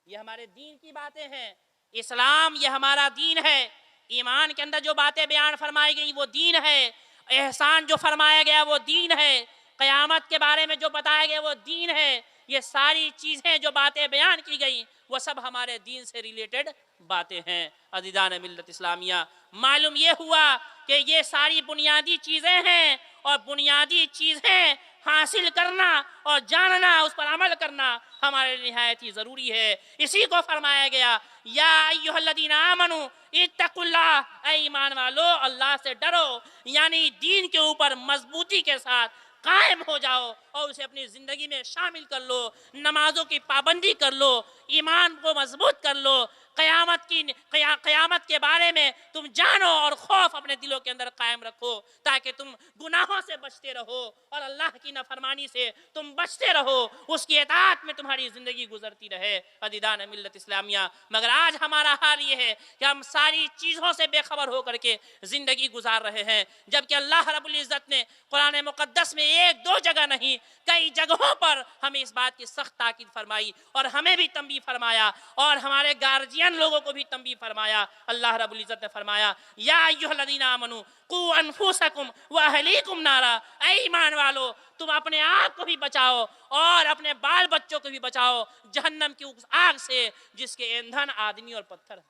یہ ہمارے دین کی باتیں ہیں۔ اسلام یہ ہمارا دین ہے، ایمان کے اندر جو باتیں بیان فرمائی گئی وہ دین ہے، احسان جو فرمایا گیا وہ دین ہے، قیامت کے بارے میں جو بتایا گیا وہ دین ہے۔ یہ ساری چیزیں جو باتیں بیان کی گئی وہ سب ہمارے دین سے ریلیٹڈ باتیں ہیں۔ عزیزان ملت اسلامیہ، معلوم یہ ہوا کہ یہ ساری بنیادی چیزیں ہیں، اور بنیادی چیزیں حاصل کرنا اور جاننا، اس پر عمل کرنا ہمارے لیے نہایت ہی ضروری ہے۔ اسی کو فرمایا گیا یا ایھا الذین آمنوا اتقوا اللہ، اے ایمان والو اللہ سے ڈرو، یعنی دین کے اوپر مضبوطی کے ساتھ قائم ہو جاؤ اور اسے اپنی زندگی میں شامل کر لو، نمازوں کی پابندی کر لو، ایمان کو مضبوط کر لو، قیامت کے بارے میں تم جانو اور خوف اپنے دلوں کے اندر قائم رکھو، تاکہ تم گناہوں سے بچتے رہو اور اللہ کی نافرمانی سے تم بچتے رہو، اس کی اطاعت میں تمہاری زندگی گزرتی رہے۔ عزیزان ملت اسلامیہ، مگر آج ہمارا حال یہ ہے کہ ہم ساری چیزوں سے بے خبر ہو کر کے زندگی گزار رہے ہیں، جبکہ اللہ رب العزت نے قرآن مقدس میں ایک دو جگہ نہیں کئی جگہوں پر ہمیں اس بات کی سخت تاکید فرمائی، اور ہمیں بھی تنبیہ فرمایا، اور ہمارے گارجین لوگوں کو بھی تنبیہ فرمایا۔ اللہ رب العزت نے فرمایا یا ایھا الذین آمنوا قوا انفسکم واہلیکم نارا، اے ایمان والو تم اپنے آپ کو بھی بچاؤ اور اپنے بال بچوں کو بھی بچاؤ جہنم کی اس آگ سے جس کے ایندھن آدمی اور پتھر ہے۔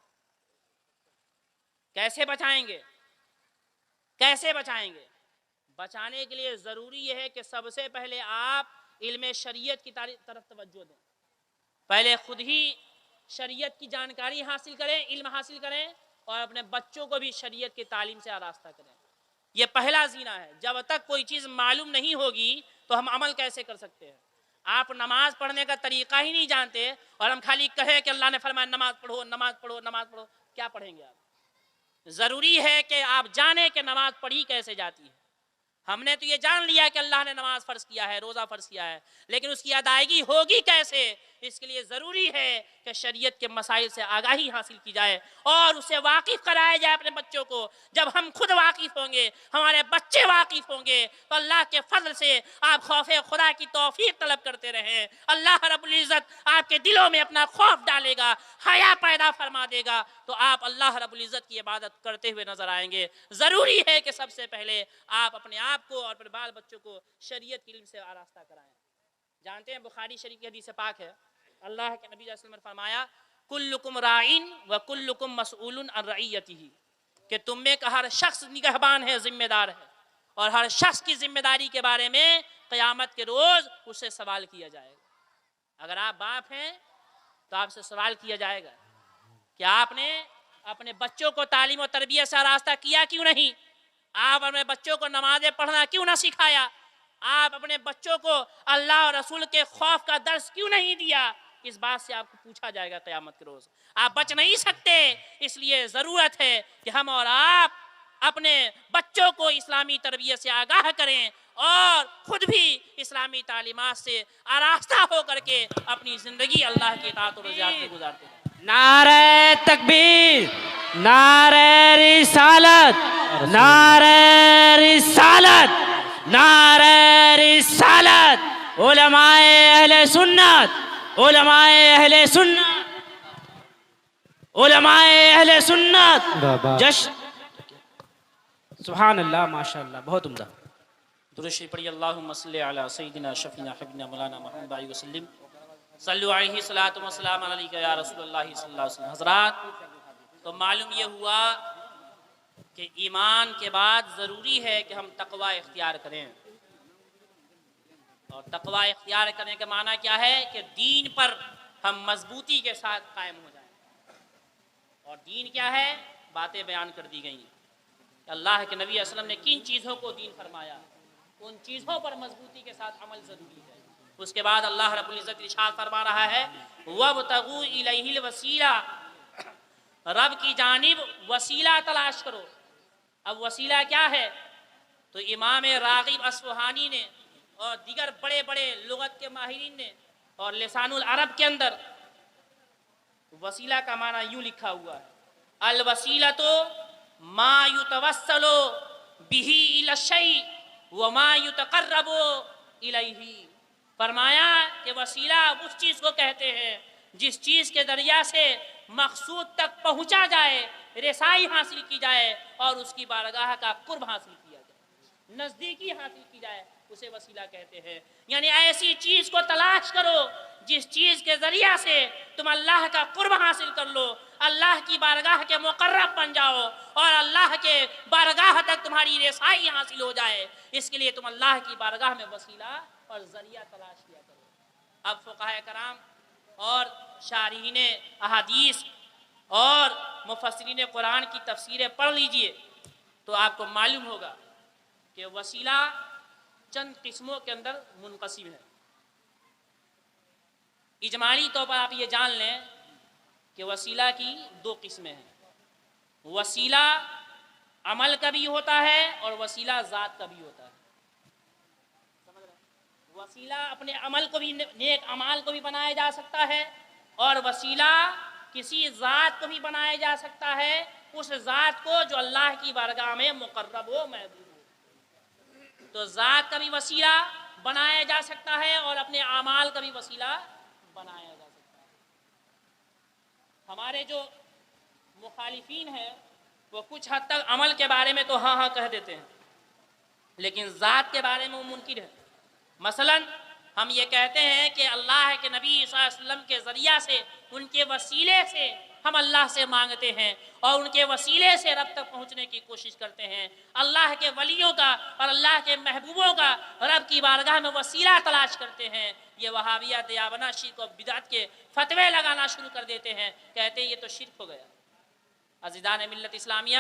کیسے بچائیں گے؟ کیسے بچائیں گے؟ بچانے کے لیے ضروری یہ ہے کہ سب سے پہلے آپ علم شریعت کی طرف توجہ دیں، پہلے خود ہی شریعت کی جانکاری حاصل کریں، علم حاصل کریں، اور اپنے بچوں کو بھی شریعت کی تعلیم سے آراستہ کریں۔ یہ پہلا زینہ ہے۔ جب تک کوئی چیز معلوم نہیں ہوگی تو ہم عمل کیسے کر سکتے ہیں؟ آپ نماز پڑھنے کا طریقہ ہی نہیں جانتے اور ہم خالی کہیں کہ اللہ نے فرمایا نماز پڑھو نماز پڑھو نماز پڑھو، کیا پڑھیں گے آپ؟ ضروری ہے کہ آپ جانیں کہ نماز پڑھی کیسے جاتی ہے۔ ہم نے تو یہ جان لیا کہ اللہ نے نماز فرض کیا ہے، روزہ فرض کیا ہے، لیکن اس کی ادائیگی ہوگی کیسے؟ اس کے لیے ضروری ہے کہ شریعت کے مسائل سے آگاہی حاصل کی جائے اور اسے واقف کرایا جائے اپنے بچوں کو۔ جب ہم خود واقف ہوں گے، ہمارے بچے واقف ہوں گے، تو اللہ کے فضل سے آپ خوف خدا کی توفیق طلب کرتے رہیں۔ اللہ رب العزت آپ کے دلوں میں اپنا خوف ڈالے گا، حیا پیدا فرما دے گا، تو آپ اللہ رب العزت کی عبادت کرتے ہوئے نظر آئیں گے۔ ضروری ہے کہ سب سے پہلے آپ اپنے آپ کو اور اپنے بال بچوں کو شریعت کے علم سے آراستہ کرائیں۔ جانتے ہیں بخاری شریف کی حدیث پاک ہے، اللہ کے نبی صلی اللہ علیہ وسلم نے فرمایا کلکم راعین وکلکم مسئول عن رعیتہ، کہ تم میں کا ہر شخص نگہبان ہے، ذمہ دار ہے، اور ہر شخص کی ذمہ داری کے بارے میں قیامت کے روز اسے سوال کیا جائے گا۔ اگر آپ باپ ہیں تو آپ سے سوال کیا جائے گا کہ آپ نے اپنے بچوں کو تعلیم و تربیت سے آراستہ کیا کیوں نہیں؟ آپ اپنے بچوں کو نمازیں پڑھنا کیوں نہ سکھایا؟ آپ اپنے بچوں کو اللہ اور رسول کے خوف کا درس کیوں نہیں دیا؟ اس بات سے آپ کو پوچھا جائے گا قیامت کے روز۔ آپ بچ نہیں سکتے، اس لیے ضرورت ہے کہ ہم اور آپ اپنے بچوں کو اسلامی تربیت سے آگاہ کریں اور خود بھی اسلامی تعلیمات سے آراستہ ہو کر کے اپنی زندگی اللہ کی اطاعت و رضایت میں گزارتے ہیں۔ نعرہ تکبیر، نعرہ رسالت، نعرہ رسالت، نعرہ رسالت، علماء اہل سنت، علماء اہل سنت، علماء اہل سنت، جشن۔ سبحان اللہ، ماشاءاللہ، بہت عمدہ۔ درود شریف پڑھی، اللہم صلی علی سیدنا شفینا حبیبنا مولانا محمد علیہ وسلم، صلو علیہ صلاۃ و سلام علیکہ یا رسول اللہ صلی اللہ علیہ وسلم۔ حضرات، تو معلوم یہ ہوا کہ ایمان کے بعد ضروری ہے کہ ہم تقوی اختیار کریں، اور تقوی اختیار کرنے کا معنی کیا ہے کہ دین پر ہم مضبوطی کے ساتھ قائم ہو جائیں۔ اور دین کیا ہے؟ باتیں بیان کر دی گئیں کہ اللہ کے نبی صلی اللہ علیہ وسلم نے کن چیزوں کو دین فرمایا، ان چیزوں پر مضبوطی کے ساتھ عمل ضروری ہے۔ اس کے بعد اللہ رب العزت ارشاد فرما رہا ہے وَابْتَغُوا إِلَيْهِ الْوَسِيلَةَ، رب کی جانب وسیلہ تلاش کرو۔ اب وسیلہ کیا ہے؟ تو امام راغب اصفہانی نے اور دیگر بڑے بڑے لغت کے ماہرین نے اور لسان العرب کے اندر وسیلہ کا معنی یوں لکھا ہوا ہے الوسیلۃ ما یتوسل بہ الی الشیء وما یتقرب الیہ۔ فرمایا کہ وسیلہ اس چیز کو کہتے ہیں جس چیز کے ذریعہ سے مقصود تک پہنچا جائے، رسائی حاصل کی جائے اور اس کی بارگاہ کا قرب حاصل کیا جائے، نزدیکی حاصل کی جائے، اسے وسیلہ کہتے ہیں۔ یعنی ایسی چیز کو تلاش کرو جس چیز کے ذریعہ سے تم اللہ کا قرب حاصل کر لو، اللہ کی بارگاہ کے مقرب بن جاؤ اور اللہ کے بارگاہ تک تمہاری رسائی حاصل ہو جائے۔ اس کے لیے تم اللہ کی بارگاہ میں وسیلہ اور ذریعہ تلاش کیا کرو۔ اب فقہاء کرام اور شارحین احادیث اور مفسرین قرآن کی تفسیریں پڑھ لیجئے تو آپ کو معلوم ہوگا کہ وسیلہ چند قسموں کے اندر منقسم ہے۔ اجمالی طور پر آپ یہ جان لیں کہ وسیلہ کی دو قسمیں ہیں، وسیلہ عمل کا بھی ہوتا ہے اور وسیلہ ذات کا بھی ہوتا ہے۔ وسیلہ اپنے عمل کو بھی، نیک اعمال کو بھی بنایا جا سکتا ہے، اور وسیلہ کسی ذات کو بھی بنایا جا سکتا ہے، اس ذات کو جو اللہ کی بارگاہ میں مقرب ہو، محبوب ہو۔ تو ذات کا بھی وسیلہ بنایا جا سکتا ہے اور اپنے اعمال کا بھی وسیلہ بنایا جا سکتا ہے۔ ہمارے جو مخالفین ہیں وہ کچھ حد تک عمل کے بارے میں تو ہاں ہاں کہہ دیتے ہیں، لیکن ذات کے بارے میں وہ منکر ہے۔ مثلا ہم یہ کہتے ہیں کہ اللہ کے نبی صلی اللہ علیہ وسلم کے ذریعہ سے، ان کے وسیلے سے ہم اللہ سے مانگتے ہیں اور ان کے وسیلے سے رب تک پہنچنے کی کوشش کرتے ہیں۔ اللہ کے ولیوں کا اور اللہ کے محبوبوں کا رب کی بارگاہ میں وسیلہ تلاش کرتے ہیں۔ یہ وہابیہ دیابنا شرک اور بدعت کے فتوے لگانا شروع کر دیتے ہیں، کہتے ہیں یہ تو شرک ہو گیا۔ عزیزان ملت اسلامیہ،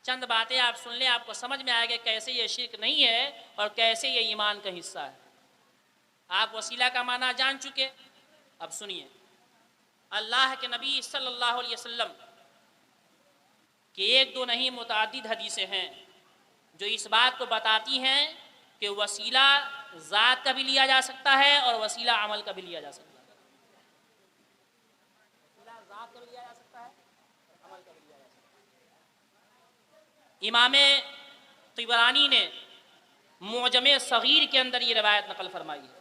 چند باتیں آپ سن لیں، آپ کو سمجھ میں آئے گا کیسے یہ شرک نہیں ہے اور کیسے یہ ایمان کا حصہ ہے۔ آپ وسیلہ کا معنی جان چکے، اب سنیے۔ اللہ کے نبی صلی اللہ علیہ وسلم کہ ایک دو نہیں متعدد حدیثیں ہیں جو اس بات کو بتاتی ہیں کہ وسیلہ ذات کا بھی لیا جا سکتا ہے اور وسیلہ عمل کا بھی لیا جا سکتا ہے. وسیلہ ذات کا بھی لیا جا سکتا ہے, عمل کا بھی لیا جا سکتا ہے. امام طبرانی نے معجم صغیر کے اندر یہ روایت نقل فرمائی ہے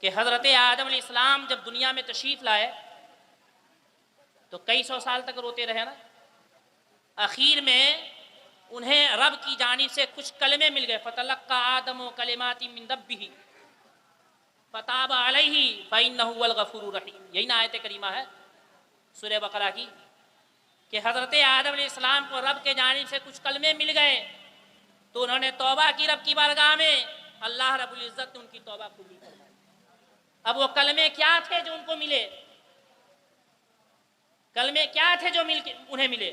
کہ حضرت آدم علیہ السلام جب دنیا میں تشریف لائے تو کئی سو سال تک روتے رہے نا. اخیر میں انہیں رب کی جانب سے کچھ کلمے مل گئے. فَتَلَقَّى آدَمُ كَلِمَاتٍ مِّن رَبِّهِ فَتَابَ عَلَيْهِ فَإِنَّهُ هُوَ الْغَفُورُ الرَّحِيمُ. یہی نا آیت کریمہ ہے سورہ بقرہ کی کہ حضرت آدم علیہ السلام کو رب کے جانب سے کچھ کلمے مل گئے تو انہوں نے توبہ کی رب کی بارگاہ میں. اللہ رب العزت نے ان کی توبہ قبول فرمائی. اب وہ کلمے کیا تھے جو ان کو ملے؟ کلمے کیا تھے جو انہیں ملے؟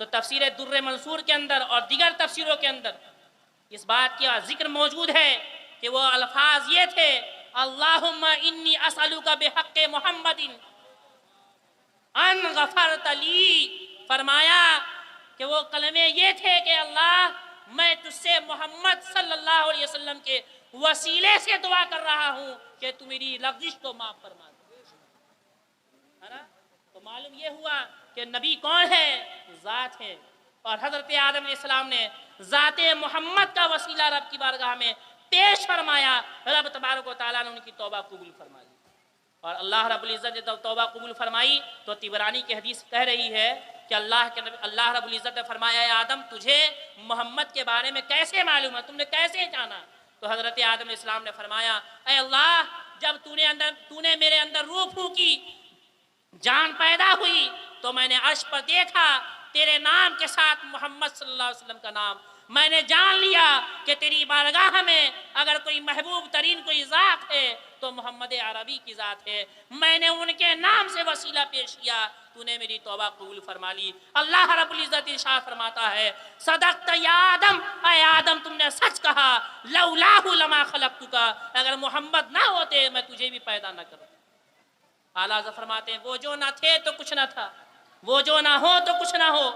تو تفسیر در منصور کے اندر اور دیگر تفسیروں کے اندر اس بات کا ذکر موجود ہے کہ وہ الفاظ یہ تھے اللہم انی اسألوک بحق محمد ان غفرت لی. فرمایا کہ وہ کلمے یہ تھے کہ اللہ میں تجھ سے محمد صلی اللہ علیہ وسلم کے وسیلے سے دعا کر رہا ہوں کہ تو میری لغزش کو معاف فرما دے. ہے نا؟ تو معلوم یہ ہوا کہ نبی کون ہے؟ ذات ہے. اور حضرت آدم علیہ السلام نے ذات محمد کا وسیلہ رب کی بارگاہ میں پیش فرمایا. رب تبارک و تعالیٰ نے ان کی توبہ قبول فرما لی. اور اللہ رب العزت نے جب توبہ قبول فرمائی تو طبرانی کی حدیث کہہ رہی ہے کہ اللہ رب العزت نے فرمایا اے آدم تجھے محمد کے بارے میں کیسے معلوم ہے؟ تم نے کیسے جانا؟ تو حضرت آدم علیہ السلام نے فرمایا اے اللہ جب تو نے میرے اندر روح پھونکی جان پیدا ہوئی تو میں نے عرش پر دیکھا تیرے نام کے ساتھ محمد صلی اللہ علیہ وسلم کا نام. میں نے جان لیا کہ تیری بارگاہ میں اگر کوئی محبوب ترین کوئی ذات ہے تو محمد عربی کی ذات ہے. میں نے ان کے نام سے وسیلہ پیش کیا, تو نے میری توبہ قبول فرما لی. اللہ رب العزت ارشاد فرماتا ہے صدقت یا آدم, اے آدم تم نے سچ کہا, لولاہ لما خلقتک, اگر محمد نہ ہوتے میں تجھے بھی پیدا نہ کرتا. اعلیٰ حضرت فرماتے ہیں وہ جو نہ تھے تو کچھ نہ تھا, وہ جو نہ ہو تو کچھ نہ ہو,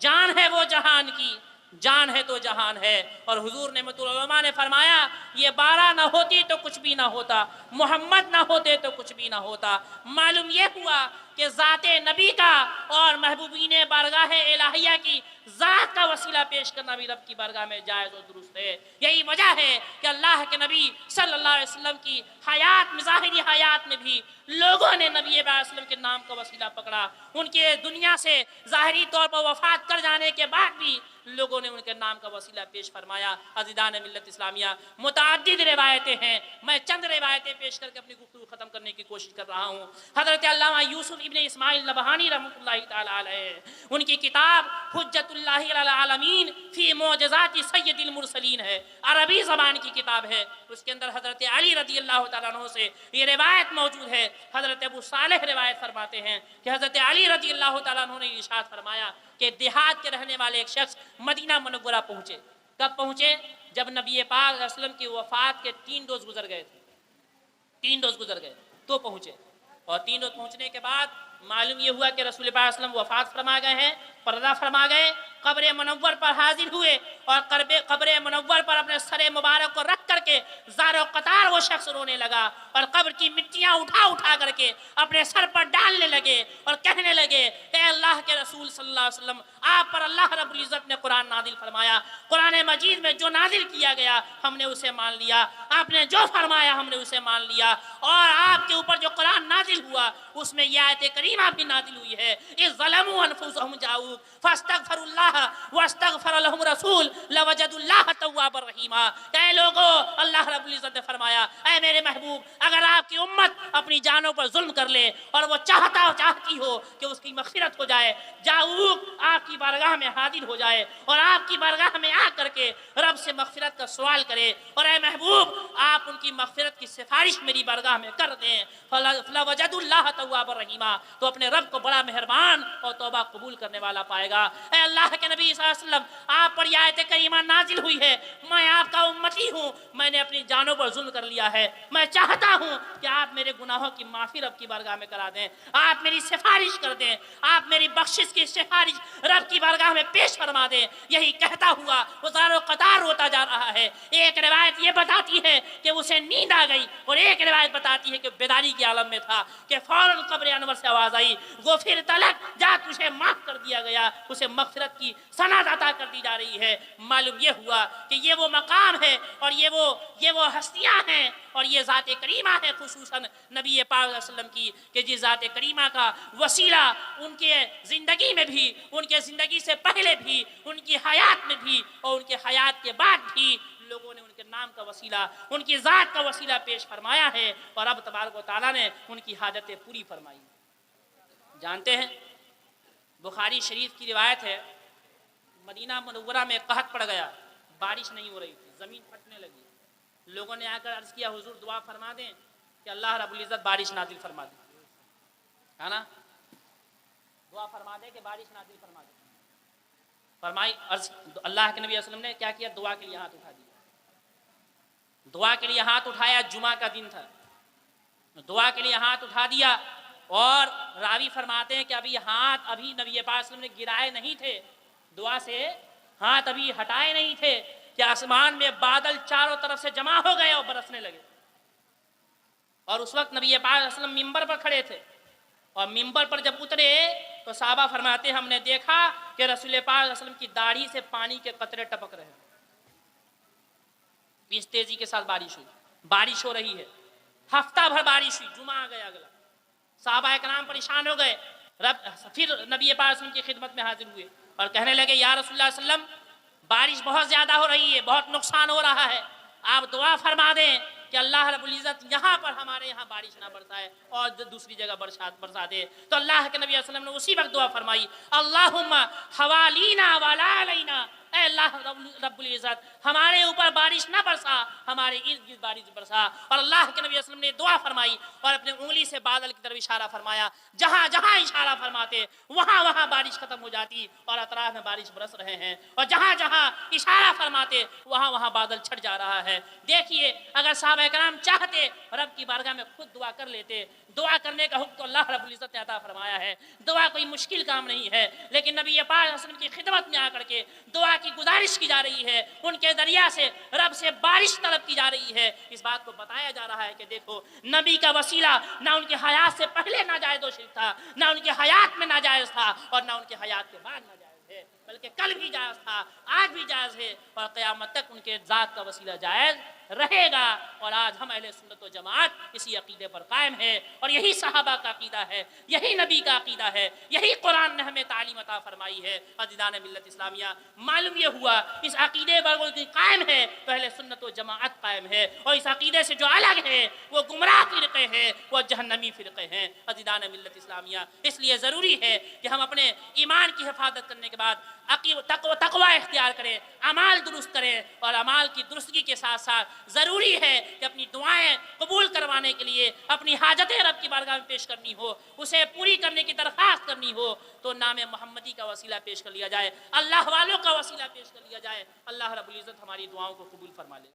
جان ہے وہ جہان کی, جان ہے تو جہان ہے. اور حضور نعمت العلماء نے فرمایا یہ 12 نہ ہوتی تو کچھ بھی نہ ہوتا, محمد نہ ہوتے تو کچھ بھی نہ ہوتا. معلوم یہ ہوا کہ ذات نبی کا اور محبوبین بارگاہ الہیہ کی ذات کا وسیلہ پیش کرنا بھی رب کی بارگاہ میں جائز اور درست ہے. یہی وجہ ہے کہ اللہ کے نبی صلی اللہ علیہ وسلم کی حیات میں, ظاہری حیات میں بھی لوگوں نے نبی علیہ السلام کے نام کا وسیلہ پکڑا. ان کے دنیا سے ظاہری طور پر وفات کر جانے کے بعد بھی لوگوں نے ان کے نام کا وسیلہ پیش فرمایا. عزیزان ملت اسلامیہ متعدد روایتیں ہیں, میں چند روایتیں پیش کر کے اپنی گفتگو ختم کرنے کی کوشش کر رہا ہوں. حضرت علامہ یوسف ابن اسماعیل نبہانی رحمۃ اللہ تعالی علیہ, ان کی کتاب حجت اللہ علی العالمین فی معجزات سید المرسلین ہے, عربی زبان کی کتاب ہے. اس کے اندر حضرت علی رضی اللہ تعالیٰ عنہ سے یہ روایت موجود ہے. حضرت ابو صالح روایت فرماتے ہیں کہ حضرت علی رضی اللہ تعالیٰ عنہ نے ارشاد فرمایا کہ دیہات کے رہنے والے ایک شخص مدینہ منورہ پہنچے. کب پہنچے؟ جب نبی پاک علیہ وسلم کی وفات کے 3 روز گزر گئے تھے. 3 روز گزر گئے تو پہنچے. اور 3 روز پہنچنے کے بعد معلوم یہ ہوا کہ رسول پاک علیہ وسلم وفات فرما گئے ہیں, پردہ فرما گئے, قبر منور پر حاضر ہوئے اور قبر منور پر اپنے سر مبارک کو رکھ کر کے زار و قطار وہ شخص رونے لگا اور قبر کی مٹیاں اٹھا کر کے اپنے سر پر ڈالنے لگے اور کہنے لگے اے اللہ کے رسول صلی اللہ علیہ وسلم آپ پر اللہ رب العزت نے قرآن نازل فرمایا, قرآن مجید میں جو نازل کیا گیا ہم نے اسے مان لیا, آپ نے جو فرمایا ہم نے اسے مان لیا, اور آپ کے اوپر جو قرآن نازل ہوا اس میں یہ آیت کریمہ بھی نازل ہوئی ہے اذ ظلموا انفسهم جاؤک فاستغفروا اللہ واستغفر لهم رسول لوجدوا اللہ توابا رحیما. اے لوگو, اللہ رب العزت نے فرمایا اے میرے محبوب اگر آپ کی امت اپنی جانوں پر ظلم کر لے اور وہ چاہتی ہو کہ اس کی مغفرت ہو جائے, جاؤک آپ کی بارگاہ میں حاضر ہو جائے اور آپ کی بارگاہ میں آ کر کے رب سے مغفرت کا سوال کرے, اور اے محبوب آپ ان کی مغفرت کی سفارش میری بارگاہ میں کر دیں. فَلَوَجَدُوا اللَّهَ تَوَّابًا رَحِيمًا, تو اپنے رب کو بڑا مہربان اور توبہ قبول کرنے والا پائے گا. اے اللہ کے نبی صلی اللہ علیہ وسلم, آپ پر یہ آیت کریمہ نازل ہوئی ہے, میں آپ کا امتی ہوں, میں نے اپنی جانوں پر ظلم کر لیا ہے, میں چاہتا ہوں کہ آپ میرے گناہوں کی معافی رب کی بارگاہ میں کرا دیں, آپ میری سفارش کر دیں, آپ میری بخشش کی سفارش رب کی بارگاہ میں پیش فرما دیں. یہی کہتا ہوا وہ زار و قطار ہوتا جا رہا ہے. ایک روایت یہ بتاتی ہے کہ اسے نیند آ گئی, اور ایک روایت بتاتی ہے کہ بیداری کے عالم میں تھا کہ فوراً قبر انور سے آواز آئی, غفر تلک, جا تجھے معاف کر دیا گیا. اسے مغفرت کی سند عطا کر دی جا رہی ہے. معلوم یہ ہوا کہ یہ وہ مقام ہے اور یہ وہ ہستیاں ہیں اور یہ ذات کریمہ ہے, خصوصاً نبی پاک صلی اللہ علیہ وسلم کی, کہ جس ذات کریمہ کا وسیلہ ان کے زندگی میں بھی, ان کے زندگی سے پہلے بھی, ان کی حیات میں بھی اور ان کے حیات کے بعد بھی لوگوں نے ان کے نام کا وسیلہ, ان کی ذات کا وسیلہ پیش فرمایا ہے, اور اب تبارک و تعالیٰ نے ان کی حاجتیں پوری فرمائی. جانتے ہیں بخاری شریف کی روایت ہے, مدینہ منورہ میں قحط پڑ گیا, بارش نہیں ہو رہی تھی, زمین پھٹنے لگی. لوگوں نے آ کر عرض کیا حضور دعا فرما دیں کہ اللہ رب العزت بارش نازل فرما دے, ہے نا, دعا فرما دے کہ بارش نازل فرما دے. فرمائی اللہ کے نبی صلی اللہ علیہ وسلم نے کیا کیا, دعا کے لیے ہاتھ اٹھا دیا. دعا کے لیے ہاتھ اٹھایا, جمعہ کا دن تھا, دعا کے لیے ہاتھ اٹھا دیا, اور راوی فرماتے ہیں کہ ابھی ہاتھ ابھی نبی پاک صلی اللہ علیہ وسلم نے گرائے نہیں تھے, دعا سے ہاتھ ابھی ہٹائے نہیں تھے کہ آسمان میں بادل چاروں طرف سے جمع ہو گئے اور برسنے لگے. اور اس وقت نبی پاک صلی اللہ علیہ وسلم ممبر پر کھڑے تھے, اور ممبر پر جب اترے تو صحابہ فرماتے ہیں ہم نے دیکھا کہ رسول پاک صلی اللہ علیہ وسلم کی داڑھی سے پانی کے قطرے ٹپک رہے ہیں. اس تیزی کے ساتھ بارش ہوئی, بارش ہو رہی ہے, ہفتہ بھر بارش ہوئی, جمعہ آ گیا اگلا. صحابہ اکرام پریشان ہو گئے, پھر نبی پاک صلی اللہ علیہ وسلم کی خدمت میں حاضر ہوئے اور کہنے لگے یا رسول اللہ صلی اللہ علیہ وسلم بارش بہت زیادہ ہو رہی ہے, بہت نقصان ہو رہا ہے, آپ دعا فرما دیں کہ اللہ رب العزت یہاں پر ہمارے یہاں بارش نہ برسائے اور دوسری جگہ برسا دے. تو اللہ کے نبی صلی اللہ علیہ وسلم نے اسی وقت دعا فرمائی, اللہم حوالینا ولا علینا, اے اللہ رب العزت ہمارے اوپر بارش نہ برسا, ہمارے ارد گرد بارش برسا. اور اللہ کے نبی صلی اللہ علیہ وسلم نے دعا فرمائی اور اپنے انگلی سے بادل کی طرف اشارہ فرمایا, جہاں جہاں اشارہ فرماتے وہاں وہاں بارش ختم ہو جاتی اور اطراف میں بارش برس رہے ہیں, اور جہاں جہاں اشارہ فرماتے وہاں وہاں بادل چھٹ جا رہا ہے. دیکھیے اگر صحابہ کرام چاہتے رب کی بارگاہ میں خود دعا کر لیتے, دعا کرنے کا حکم تو اللہ رب العزت نے عطا فرمایا ہے, دعا کوئی مشکل کام نہیں ہے, لیکن نبی پاک صلی اللہ علیہ وسلم کی خدمت میں آ کر کے دعا کی گزارش کی جا رہی ہے, ان کے ذریعہ سے رب سے بارش طلب کی جا رہی ہے. اس بات کو بتایا جا رہا ہے کہ دیکھو نبی کا وسیلہ نہ ان کی حیات سے پہلے ناجائز و شرک تھا, نہ ان کی حیات میں ناجائز تھا, اور نہ ان کی حیات کے بعد ناجائز ہے, بلکہ کل بھی جائز تھا, آج بھی جائز ہے, اور قیامت تک ان کے ذات کا وسیلہ جائز رہے گا. اور آج ہم اہل سنت و جماعت اسی عقیدے پر قائم ہے, اور یہی صحابہ کا عقیدہ ہے, یہی نبی کا عقیدہ ہے, یہی قرآن نے ہمیں تعلیم عطا فرمائی ہے. عزیزان ملت اسلامیہ, معلوم یہ ہوا اس عقیدے پر کوئی قائم ہے تو اہل سنت و جماعت قائم ہے, اور اس عقیدے سے جو الگ ہے وہ گمراہ فرقے ہیں, وہ جہنمی فرقے ہیں. عزیزان ملت اسلامیہ, اس لیے ضروری ہے کہ ہم اپنے ایمان کی حفاظت کرنے کے بعد تقوی اختیار کریں, اعمال درست کریں, اور اعمال کی درستگی کے ساتھ ساتھ ضروری ہے کہ اپنی دعائیں قبول کروانے کے لیے اپنی حاجتیں رب کی بارگاہ میں پیش کرنی ہو, اسے پوری کرنے کی درخواست کرنی ہو تو نام محمدی کا وسیلہ پیش کر لیا جائے, اللہ والوں کا وسیلہ پیش کر لیا جائے. اللہ رب العزت ہماری دعاؤں کو قبول فرما لے.